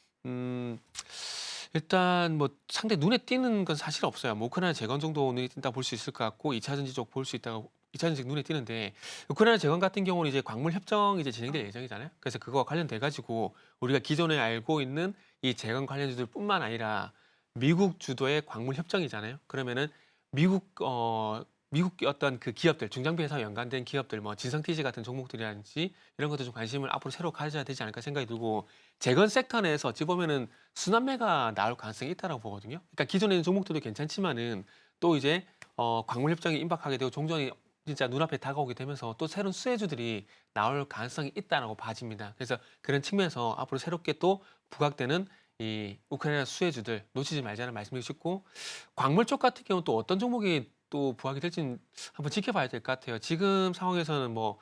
일단 뭐 상대 눈에 띄는 건 사실 없어요. 뭐 우크라이나 재건 정도 눈에 띈다 볼 수 있을 것 같고 2차 전지 쪽 볼 수 있다고 2차 전지 눈에 띄는데 우크라이나 재건 같은 경우는 이제 광물 협정 이제 진행될 예정이잖아요. 그래서 그거와 관련돼 가지고 우리가 기존에 알고 있는 이 재건 관련주들뿐만 아니라 미국 주도의 광물 협정이잖아요. 그러면은 미국 어떤 그 기업들, 중장비 회사와 연관된 기업들, 뭐 진성티지 같은 종목들이라든지 이런 것도 좀 관심을 앞으로 새로 가져야 되지 않을까 생각이 들고 재건 섹터 내에서 어찌 보면은 순환매가 나올 가능성이 있다고 보거든요. 그러니까 기존에 있는 종목들도 괜찮지만은 또 이제 광물 협정이 임박하게 되고 종전이 진짜 눈앞에 다가오게 되면서 또 새로운 수혜주들이 나올 가능성이 있다라고 봐집니다. 그래서 그런 측면에서 앞으로 새롭게 또 부각되는 이 우크라이나 수혜주들 놓치지 말자는 말씀드리고 싶고 광물 쪽 같은 경우는 또 어떤 종목이 또 부각이 될지는 한번 지켜봐야 될 것 같아요. 지금 상황에서는 뭐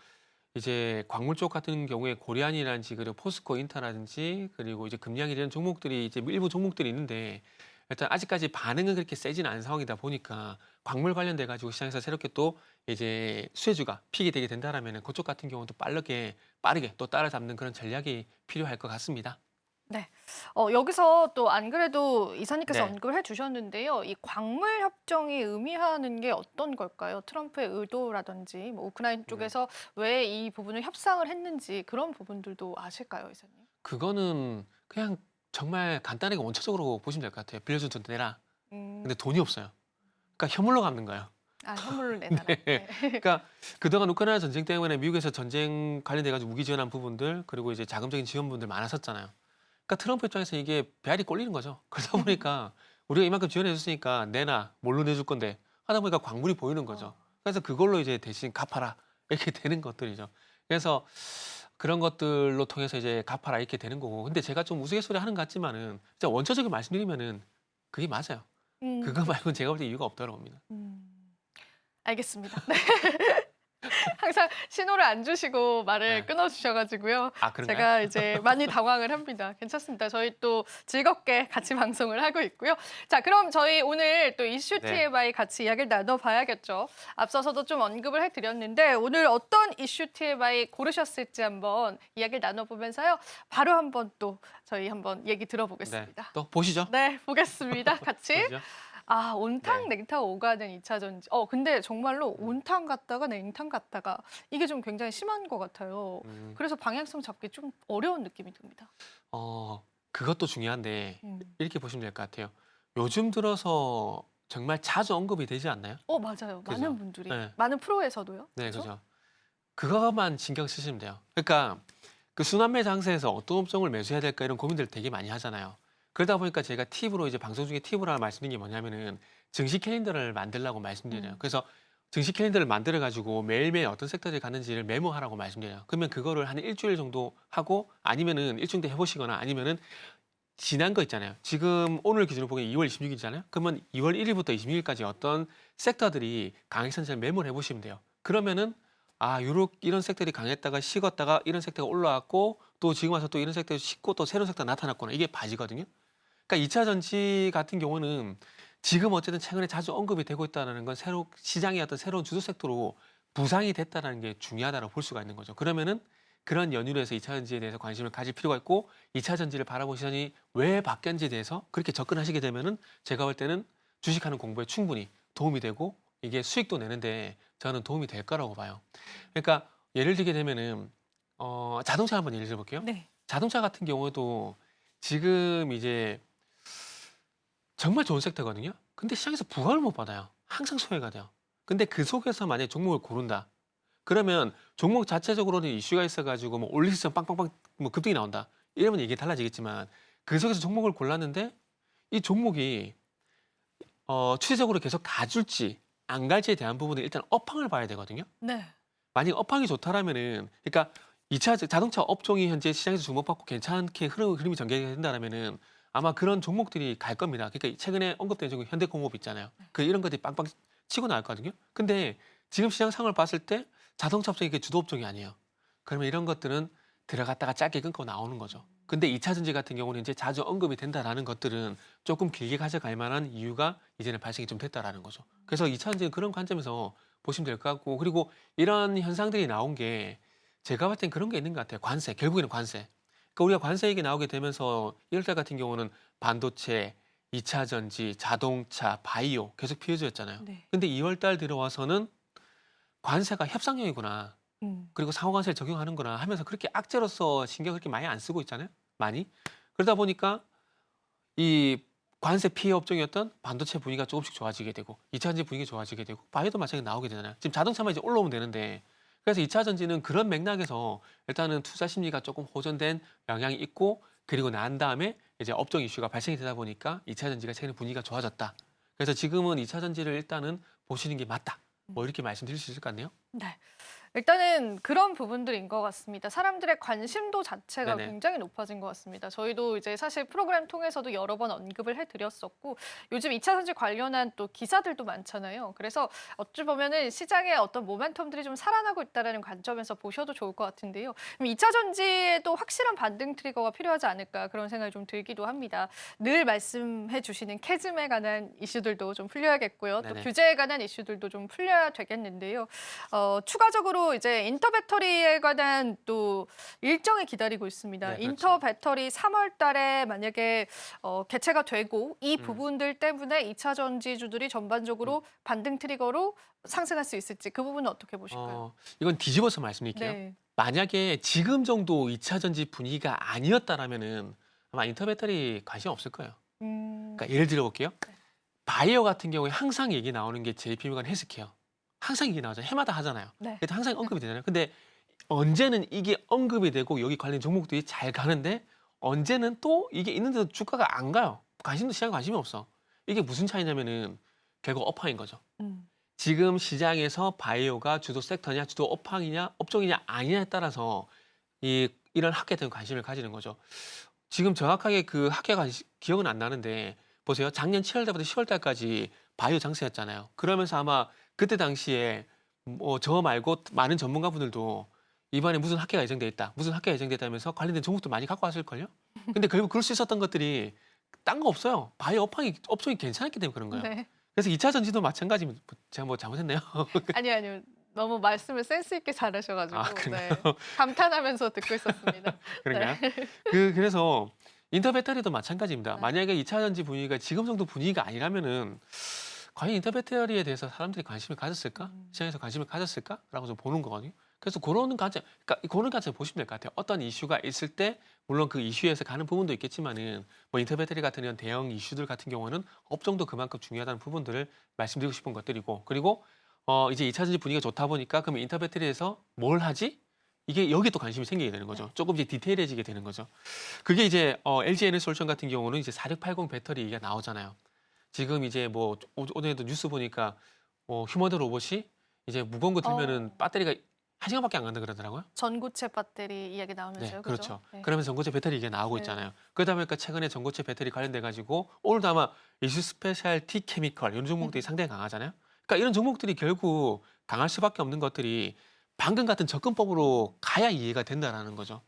이제 광물 쪽 같은 경우에 고리안이라든지 그리고 포스코 인터라든지 그리고 이제 금량이 되는 종목들이 이제 일부 종목들이 있는데 일단 아직까지 반응은 그렇게 세지는 않은 상황이다 보니까 광물 관련돼 가지고 시장에서 새롭게 또 이제 수혜주가 픽이 되게 된다라면 그쪽 같은 경우도 빠르게 또 따라잡는 그런 전략이 필요할 것 같습니다. 여기서 또 안 그래도 이사님께서 네. 언급을 해주셨는데요. 이 광물 협정이 의미하는 게 어떤 걸까요? 트럼프의 의도라든지 뭐 우크라이나 쪽에서 왜 이 부분을 협상을 했는지 그런 부분들도 아실까요, 이사님? 그거는 그냥 정말 간단하게 원초적으로 보시면 될 것 같아요. 빌려준 돈 내라. 음, 근데 돈이 없어요. 그러니까 현물로 갚는 거예요. 현물을 내놔라. 네. 네. 그러니까 그동안 우크라이나 전쟁 때문에 미국에서 전쟁 관련돼 가지고 무기 지원한 부분들 그리고 이제 자금적인 지원분들 많았었잖아요. 그러니까 트럼프 입장에서 이게 배알이 꼴리는 거죠. 그러다 보니까 우리가 이만큼 지원해 줬으니까 내놔. 뭘로 내줄 건데 하다 보니까 광물이 보이는 거죠. 그래서 그걸로 이제 대신 갚아라. 이렇게 되는 것들이죠. 그래서 그런 것들로 통해서 이제 갚아라 이렇게 되는 거고. 근데 제가 좀 우스갯소리 하는 것 같지만은 진짜 원초적인 말씀드리면은 그게 맞아요. 그거 그렇죠. 말고는 제가 볼 때 이유가 없다고 봅니다. 알겠습니다. 네. 항상 신호를 안 주시고 말을 네. 끊어주셔가지고요. 아, 그런가요? 제가 이제 많이 당황을 합니다. 괜찮습니다. 저희 또 즐겁게 같이 방송을 하고 있고요. 자, 그럼 저희 오늘 또 이슈 네. TMI 같이 이야기를 나눠봐야겠죠. 앞서서도 좀 언급을 해드렸는데 오늘 어떤 이슈 TMI 고르셨을지 한번 이야기를 나눠보면서요. 바로 한번 또 저희 한번 얘기 네. 들어보겠습니다. 또 보시죠. 네, 보겠습니다. 같이. 보시죠. 온탕 네. 냉탕 오가는 2차 전지. 근데 정말로 온탕 갔다가 냉탕 갔다가 이게 좀 굉장히 심한 것 같아요. 음, 그래서 방향성 잡기 좀 어려운 느낌이 듭니다. 그것도 중요한데 음. 이렇게 보시면 될 것 같아요. 요즘 들어서 정말 자주 언급이 되지 않나요? 맞아요. 그죠? 많은 분들이. 네. 많은 프로에서도요. 네, 그렇죠? 그죠. 그거만 신경 쓰시면 돼요. 그러니까 그 순환매 장세에서 어떤 업종을 매수해야 될까 이런 고민들을 되게 많이 하잖아요. 그러다 보니까 제가 팁으로 이제 방송 중에 팁으로 하나 말씀드린 게 뭐냐면은 증시 캘린더를 만들라고 말씀드려요. 그래서 증시 캘린더를 만들어 가지고 매일매일 어떤 섹터에 가는지를 메모하라고 말씀드려요. 그러면 그거를 한 일주일 정도 하고 아니면은 일주일 때 해보시거나 아니면은 지난 거 있잖아요. 지금 오늘 기준으로 보면 2월 26일이잖아요. 그러면 2월 1일부터 26일까지 어떤 섹터들이 강했었는지 메모를 해보시면 돼요. 그러면은 이런 섹터들이 강했다가 식었다가 이런 섹터가 올라왔고 또 지금 와서 또 이런 섹터가 식고 또 새로운 섹터가 나타났구나. 이게 봐지거든요. 그러니까 2차 전지 같은 경우는 지금 어쨌든 최근에 자주 언급이 되고 있다는 건 새로 시장의 어떤 새로운 주도 섹터로 부상이 됐다는 게 중요하다고 볼 수가 있는 거죠. 그러면은 그런 연유로 해서 2차 전지에 대해서 관심을 가질 필요가 있고 2차 전지를 바라보는 시선이 왜 바뀌었는지에 대해서 그렇게 접근하시게 되면은 제가 볼 때는 주식하는 공부에 충분히 도움이 되고 이게 수익도 내는데 저는 도움이 될 거라고 봐요. 그러니까 예를 들게 되면은 자동차 한번 예를 들어볼게요. 네. 자동차 같은 경우도 지금 이제 정말 좋은 섹터거든요. 근데 시장에서 부각을 못 받아요. 항상 소외가 돼요. 근데 그 속에서 만약에 종목을 고른다. 그러면 종목 자체적으로는 이슈가 있어가지고 뭐 올릴 수 빵빵빵 뭐 급등이 나온다. 이러면 이게 달라지겠지만 그 속에서 종목을 골랐는데 이 종목이 추세적으로 계속 가줄지 안 갈지에 대한 부분은 일단 업황을 봐야 되거든요. 네. 만약 업황이 좋다라면은 그러니까 2차 자동차 업종이 현재 시장에서 주목받고 괜찮게 흐름이 전개가 된다라면은 아마 그런 종목들이 갈 겁니다. 그러니까 최근에 언급된 종목 현대공업 있잖아요. 이런 것들이 빵빵 치고 나왔거든요. 근데 지금 시장 상황을 봤을 때 자동차 업종이 그 주도 업종이 아니에요. 그러면 이런 것들은 들어갔다가 짧게 끊고 나오는 거죠. 근데 2차 전지 같은 경우는 이제 자주 언급이 된다라는 것들은 조금 길게 가져갈 만한 이유가 이제는 발생이 좀 됐다라는 거죠. 그래서 2차 전지는 그런 관점에서 보시면 될 것 같고 그리고 이런 현상들이 나온 게 제가 봤을 땐 그런 게 있는 것 같아요. 관세, 결국에는 관세. 그러니까 우리가 관세 얘기 나오게 되면서 1월 같은 경우는 반도체, 2차 전지, 자동차, 바이오 계속 피해주었잖아요. 네. 근데 2월 달 들어와서는 관세가 협상형이구나. 그리고 상호관세를 적용하는구나 하면서 그렇게 악재로서 신경 그렇게 많이 안 쓰고 있잖아요. 많이. 그러다 보니까 이 관세 피해 업종이었던 반도체 분위기가 조금씩 좋아지게 되고 2차 전지 분위기 좋아지게 되고 바이오도 마찬가지로 나오게 되잖아요. 지금 자동차만 이제 올라오면 되는데 그래서 2차 전지는 그런 맥락에서 일단은 투자 심리가 조금 호전된 영향이 있고 그리고 난 다음에 이제 업종 이슈가 발생이 되다 보니까 2차 전지가 최근에 분위기가 좋아졌다. 그래서 지금은 2차 전지를 일단은 보시는 게 맞다. 뭐 이렇게 말씀드릴 수 있을 것 같네요. 네. 일단은 그런 부분들인 것 같습니다. 사람들의 관심도 자체가 네네. 굉장히 높아진 것 같습니다. 저희도 이제 사실 프로그램 통해서도 여러 번 언급을 해드렸었고 요즘 2차 전지 관련한 또 기사들도 많잖아요. 그래서 어찌 보면은 시장의 어떤 모멘텀들이 좀 살아나고 있다는 관점에서 보셔도 좋을 것 같은데요. 그럼 2차 전지에도 확실한 반등 트리거가 필요하지 않을까 그런 생각이 좀 들기도 합니다. 늘 말씀해 주시는 캐즘에 관한 이슈들도 좀 풀려야겠고요. 또 네네. 규제에 관한 이슈들도 좀 풀려야 되겠는데요. 추가적으로 앞으로 이제 인터 배터리에 관한 또 일정이 기다리고 있습니다. 네, 그렇죠. 인터 배터리 3월 달에 만약에 개최가 되고 이 음. 부분들 때문에 2차 전지주들이 전반적으로 반등 트리거로 상승할 수 있을지 그 부분은 어떻게 보실까요? 이건 뒤집어서 말씀드릴게요. 네. 만약에 지금 정도 2차 전지 분위기가 아니었다라면은 아마 인터 배터리 관심 없을 거예요. 그러니까 예를 들어 볼게요. 네. 바이오 같은 경우에 항상 얘기 나오는 게 JP모간 헬스케어. 항상 얘기 나오잖아요. 해마다 하잖아요. 네. 그래서 항상 언급이 되잖아요. 근데 언제는 이게 언급이 되고 여기 관련 종목들이 잘 가는데 언제는 또 이게 있는데도 주가가 안 가요. 시장에 관심이 없어. 이게 무슨 차이냐면은 결국 업황인 거죠. 음. 지금 시장에서 바이오가 주도 섹터냐, 주도 업황이냐, 업종이냐 아니냐에 따라서 이런 학계에 대한 관심을 가지는 거죠. 지금 정확하게 그 학계가 기억은 안 나는데 보세요. 작년 7월 달부터 10월 달까지 바이오 장세였잖아요. 그러면서 아마 그때 당시에 뭐 저 말고 많은 전문가분들도 이번에 무슨 학계가 예정돼 있다, 무슨 학계가 예정돼 있다면서 관련된 종목도 많이 갖고 왔을걸요. 근데 결국 그럴 수 있었던 것들이 딴 거 없어요. 바이오 업종이 괜찮았기 때문에 그런 거예요. 네. 그래서 2차 전지도 마찬가지입니다. 제가 뭐 잘못했네요. 아니요. 너무 말씀을 센스 있게 잘하셔가지고 아, 그런가요? 감탄하면서 듣고 있었습니다. 그런가요? 그래서 인터 배터리도 마찬가지입니다. 네. 만약에 2차 전지 분위기가 지금 정도 분위기가 아니라면은 과연 인터 배터리에 대해서 사람들이 관심을 가졌을까? 시장에서 관심을 가졌을까?라고 좀 보는 거거든요. 그래서 그런 관점, 그러니까 그런 관점 보시면 될 것 같아요. 어떤 이슈가 있을 때 물론 그 이슈에서 가는 부분도 있겠지만은 뭐 인터 배터리 같은 이런 대형 이슈들 같은 경우는 업종도 그만큼 중요하다는 부분들을 말씀드리고 싶은 것들이고 그리고 이제 2차 전지 분위기가 좋다 보니까 그럼 인터 배터리에서 뭘 하지? 이게 여기에 또 관심이 생기게 되는 거죠. 조금씩 디테일해지게 되는 거죠. 그게 이제 LG 에너솔루션 같은 경우는 이제 4680 배터리 얘기가 나오잖아요. 지금 이제 뭐 오늘도 뉴스 보니까 휴머드 로봇이 이제 무거운 거 들면은 배터리가 1시간밖에 안 간다 그러더라고요. 전고체 배터리 이야기 나오면서요. 네, 그죠? 그렇죠. 네. 그러면서 전고체 배터리 이게 나오고 네. 있잖아요. 그러다 보니까 최근에 전고체 배터리 관련돼 가지고 오늘도 아마 이슈 스페셜티 케미컬 이런 종목들이 상당히 강하잖아요. 그러니까 이런 종목들이 결국 강할 수밖에 없는 것들이 방금 같은 접근법으로 가야 이해가 된다라는 거죠.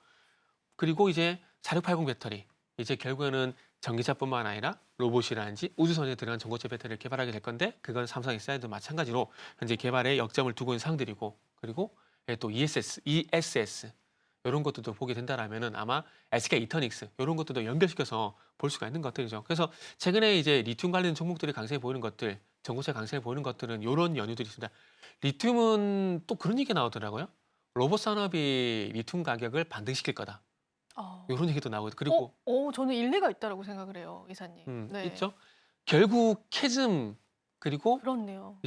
그리고 이제 4680 배터리 이제 결국에는 전기차뿐만 아니라 로봇이라든지 우주선에 들어간 전고체 배터리를 개발하게 될 건데 그건 삼성 SDI도 마찬가지로 현재 개발에 역점을 두고 있는 상들이고 그리고 또 ESS 이런 것들도 보게 된다라면은 아마 SK 이터닉스 이런 것들도 연결시켜서 볼 수가 있는 것들이죠. 그래서 최근에 이제 리튬 관련 종목들이 강세에 보이는 것들, 전고체 강세에 보이는 것들은 이런 연유들이 있습니다. 리튬은 또 그런 얘기가 나오더라고요. 로봇 산업이 리튬 가격을 반등시킬 거다. 이런 얘기도 나오고 그리고 저는 일리가 있다라고 생각을 해요, 이사님. 네. 있죠. 결국 캐즘 그리고 그렇네요.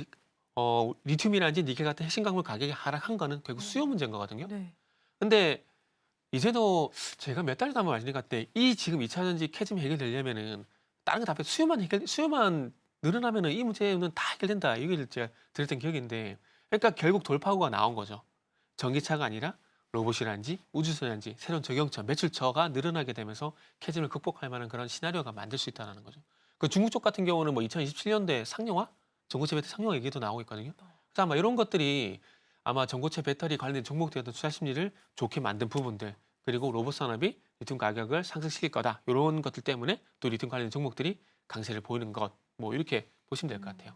리튬이라든지 니켈 같은 핵심 광물 가격이 하락한 거는 결국 수요 문제인 거거든요. 네. 근데 이제도 제가 몇 달 전에 말씀드린 것 같은데 이 지금 2차 전지 캐즘이 해결되려면은 다른 거 다 빼고 수요만 늘어나면은 이 문제는 다 해결된다. 이 얘기를 제가 드렸던 기억인데 그러니까 결국 돌파구가 나온 거죠. 전기차가 아니라 로봇이라든지 우주선이라든지 새로운 적용처, 매출처가 늘어나게 되면서 캐즘을 극복할 만한 그런 시나리오가 만들 수 있다는 거죠. 그 중국 쪽 같은 경우는 뭐 2027년도에 상용화, 전고체 배터리 상용화 얘기도 나오고 있거든요. 그래서 아마 이런 것들이 아마 전고체 배터리 관련된 종목들의 어떤 투자 심리를 좋게 만든 부분들 그리고 로봇 산업이 리튬 가격을 상승시킬 거다. 이런 것들 때문에 또 리튬 관련된 종목들이 강세를 보이는 것, 뭐 이렇게 보시면 될 것 같아요.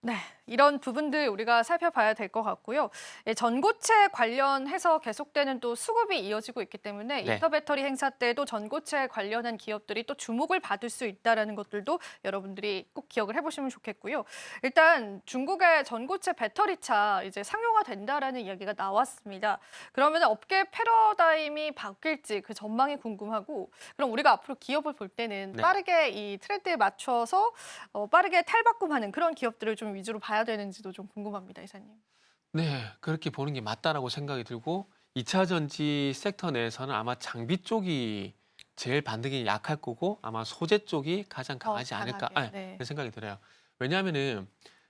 네, 이런 부분들 우리가 살펴봐야 될 것 같고요. 전고체 관련해서 계속되는 또 수급이 이어지고 있기 때문에 네. 인터 배터리 행사 때도 전고체 관련한 기업들이 또 주목을 받을 수 있다는 것들도 여러분들이 꼭 기억을 해보시면 좋겠고요. 일단 중국의 전고체 배터리차 이제 상용화 된다라는 이야기가 나왔습니다. 그러면 업계 패러다임이 바뀔지 그 전망이 궁금하고 그럼 우리가 앞으로 기업을 볼 때는 네. 빠르게 이 트렌드에 맞춰서 빠르게 탈바꿈하는 그런 기업들을 좀 위주로 봐야 되는지도 좀 궁금합니다, 이사님. 네, 그렇게 보는 게 맞다라고 생각이 들고 2차 전지 섹터 내에서는 아마 장비 쪽이 제일 반등이 약할 거고 아마 소재 쪽이 가장 강하지 않을까 네. 그런 생각이 들어요. 왜냐하면은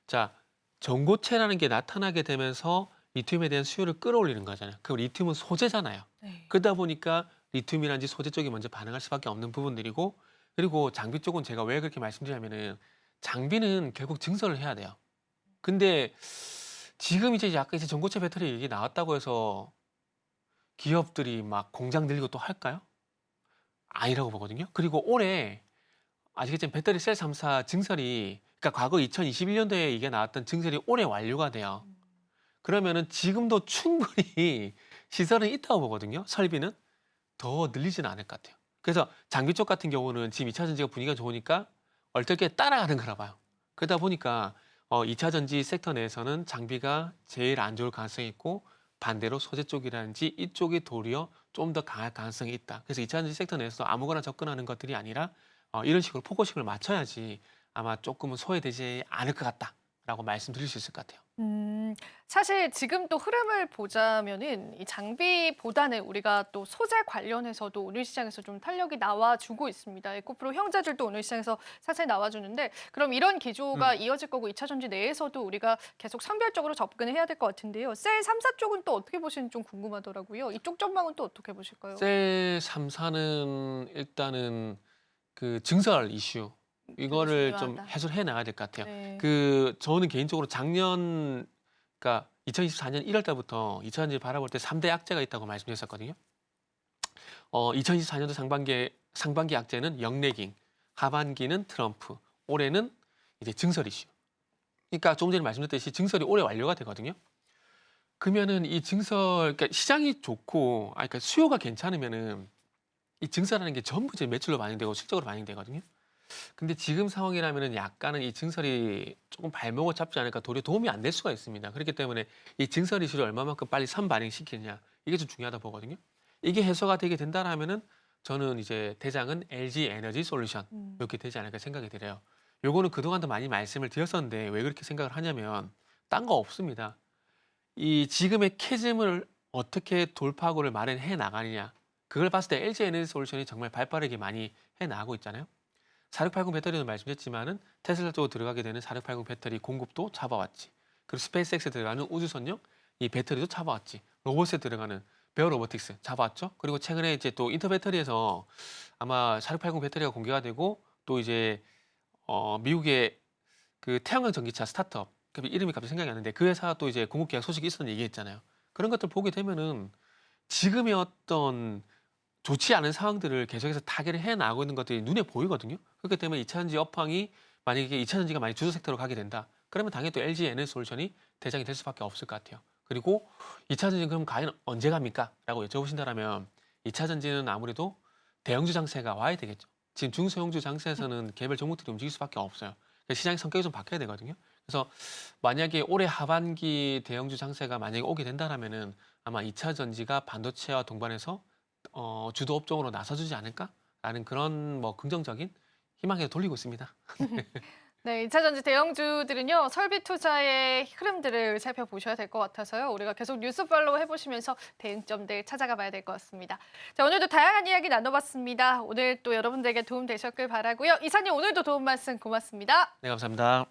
자 전고체라는 게 나타나게 되면서 리튬에 대한 수요를 끌어올리는 거잖아요. 그 리튬은 소재잖아요. 네. 그러다 보니까 리튬이라든지 소재 쪽이 먼저 반응할 수밖에 없는 부분들이고 그리고 장비 쪽은 제가 왜 그렇게 말씀드리냐면은 장비는 결국 증설을 해야 돼요. 근데 지금 이제 약간 이제 전고체 배터리 얘기 나왔다고 해서 기업들이 막 공장 늘리고 또 할까요? 아니라고 보거든요. 그리고 올해 아시겠지만 배터리 셀 3사 증설이 그러니까 과거 2021년도에 이게 나왔던 증설이 올해 완료가 돼요. 그러면은 지금도 충분히 시설은 있다고 보거든요. 설비는 더 늘리지는 않을 것 같아요. 그래서 장비 쪽 같은 경우는 지금 2차 전지가 분위기가 좋으니까 얼떨결에 따라가는 거라 봐요. 그러다 보니까 2차 전지 섹터 내에서는 장비가 제일 안 좋을 가능성이 있고 반대로 소재 쪽이라든지 이쪽이 도리어 좀 더 강할 가능성이 있다. 그래서 2차 전지 섹터 내에서 아무거나 접근하는 것들이 아니라 이런 식으로 포커싱을 맞춰야지 아마 조금은 소외되지 않을 것 같다라고 말씀드릴 수 있을 것 같아요. 사실 지금 또 흐름을 보자면은 이 장비보다는 우리가 또 소재 관련해서도 오늘 시장에서 좀 탄력이 나와주고 있습니다. 에코프로 형제들도 오늘 시장에서 사실 나와주는데 그럼 이런 기조가 이어질 거고 2차 전지 내에서도 우리가 계속 선별적으로 접근을 해야 될 것 같은데요. 셀 3사 쪽은 또 어떻게 보시는지 좀 궁금하더라고요. 이쪽 전망은 또 어떻게 보실까요? 셀 3사는 일단은 그 증설 이슈 이거를 좀 중요하다. 해소를 해 나가야 될 것 같아요. 네. 저는 개인적으로 작년 그러니까 2024년 1월 달부터 2차 전지 바라볼 때 3대 악재가 있다고 말씀드렸었거든요. 2024년도 상반기 악재는 영내깅, 하반기는 트럼프, 올해는 이제 증설 이슈. 그러니까 조금 전에 말씀드렸듯이 증설이 올해 완료가 되거든요. 그러면은 이 증설, 그러니까 시장이 좋고, 그러니까 수요가 괜찮으면은 이 증설하는 게 전부 이제 매출로 반영되고 실적으로 반영되거든요. 근데 지금 상황이라면은 약간은 이 증설이 조금 발목을 잡지 않을까 도리어 도움이 안 될 수가 있습니다. 그렇기 때문에 이 증설 이슈를 얼마만큼 빨리 선반영시키느냐 이게 좀 중요하다 보거든요. 이게 해소가 되게 된다라면은 저는 이제 대장은 LG 에너지 솔루션 이렇게 되지 않을까 생각이 들어요. 요거는 그동안도 많이 말씀을 드렸었는데 왜 그렇게 생각을 하냐면 딴 거 없습니다. 이 지금의 캐즘을 어떻게 돌파구를 마련해 나가느냐 그걸 봤을 때 LG 에너지 솔루션이 정말 발빠르게 많이 해 나가고 있잖아요. 4680 배터리도 말씀드렸지만은 테슬라 쪽으로 들어가게 되는 4680 배터리 공급도 잡아왔지. 그리고 스페이스X에 들어가는 우주선용 이 배터리도 잡아왔지. 로봇에 들어가는 베어 로보틱스 잡아왔죠. 그리고 최근에 이제 또 인터 배터리에서 아마 4680 배터리가 공개가 되고 또 이제 미국의 그 태양광 전기차 스타트업 그 이름이 갑자기 생각이 안 나는데 그 회사 또 이제 공급 계약 소식이 있었던 얘기했잖아요. 그런 것들 보게 되면은 지금의 어떤 좋지 않은 상황들을 계속해서 타결을 해 나가고 있는 것들이 눈에 보이거든요. 그렇기 때문에 2차 전지 업황이 만약에 2차 전지가 많이 주도 섹터로 가게 된다. 그러면 당연히 또 LG 에너지 솔루션이 대장이 될 수밖에 없을 것 같아요. 그리고 2차 전지는 그럼 과연 언제 갑니까? 라고 여쭤보신다면 2차 전지는 아무래도 대형주 장세가 와야 되겠죠. 지금 중소형주 장세에서는 개별 종목들이 움직일 수밖에 없어요. 시장의 성격이 좀 바뀌어야 되거든요. 그래서 만약에 올해 하반기 대형주 장세가 만약에 오게 된다면은 아마 2차 전지가 반도체와 동반해서 주도 업종으로 나서주지 않을까라는 그런 뭐 긍정적인 희망에 돌리고 있습니다. 네, 2차 전지 대형주들은요, 설비 투자의 흐름들을 살펴보셔야 될 것 같아서요. 우리가 계속 뉴스 팔로우 해보시면서 대응점들 찾아가 봐야 될 것 같습니다. 자, 오늘도 다양한 이야기 나눠봤습니다. 오늘 또 여러분들에게 도움 되셨길 바라고요. 이사님, 오늘도 도움 말씀 고맙습니다. 네, 감사합니다.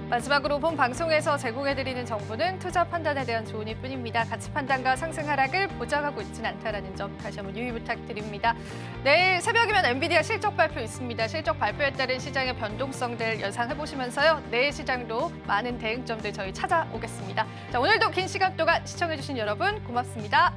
마지막으로 본 방송에서 제공해드리는 정보는 투자 판단에 대한 조언일 뿐입니다. 가치 판단과 상승 하락을 보장하고 있지는 않다는 점 다시 한번 유의 부탁드립니다. 내일 새벽이면 엔비디아 실적 발표 있습니다. 실적 발표에 따른 시장의 변동성들 예상해보시면서요. 내일 시장도 많은 대응점들 저희 찾아오겠습니다. 자, 오늘도 긴 시간 동안 시청해주신 여러분 고맙습니다.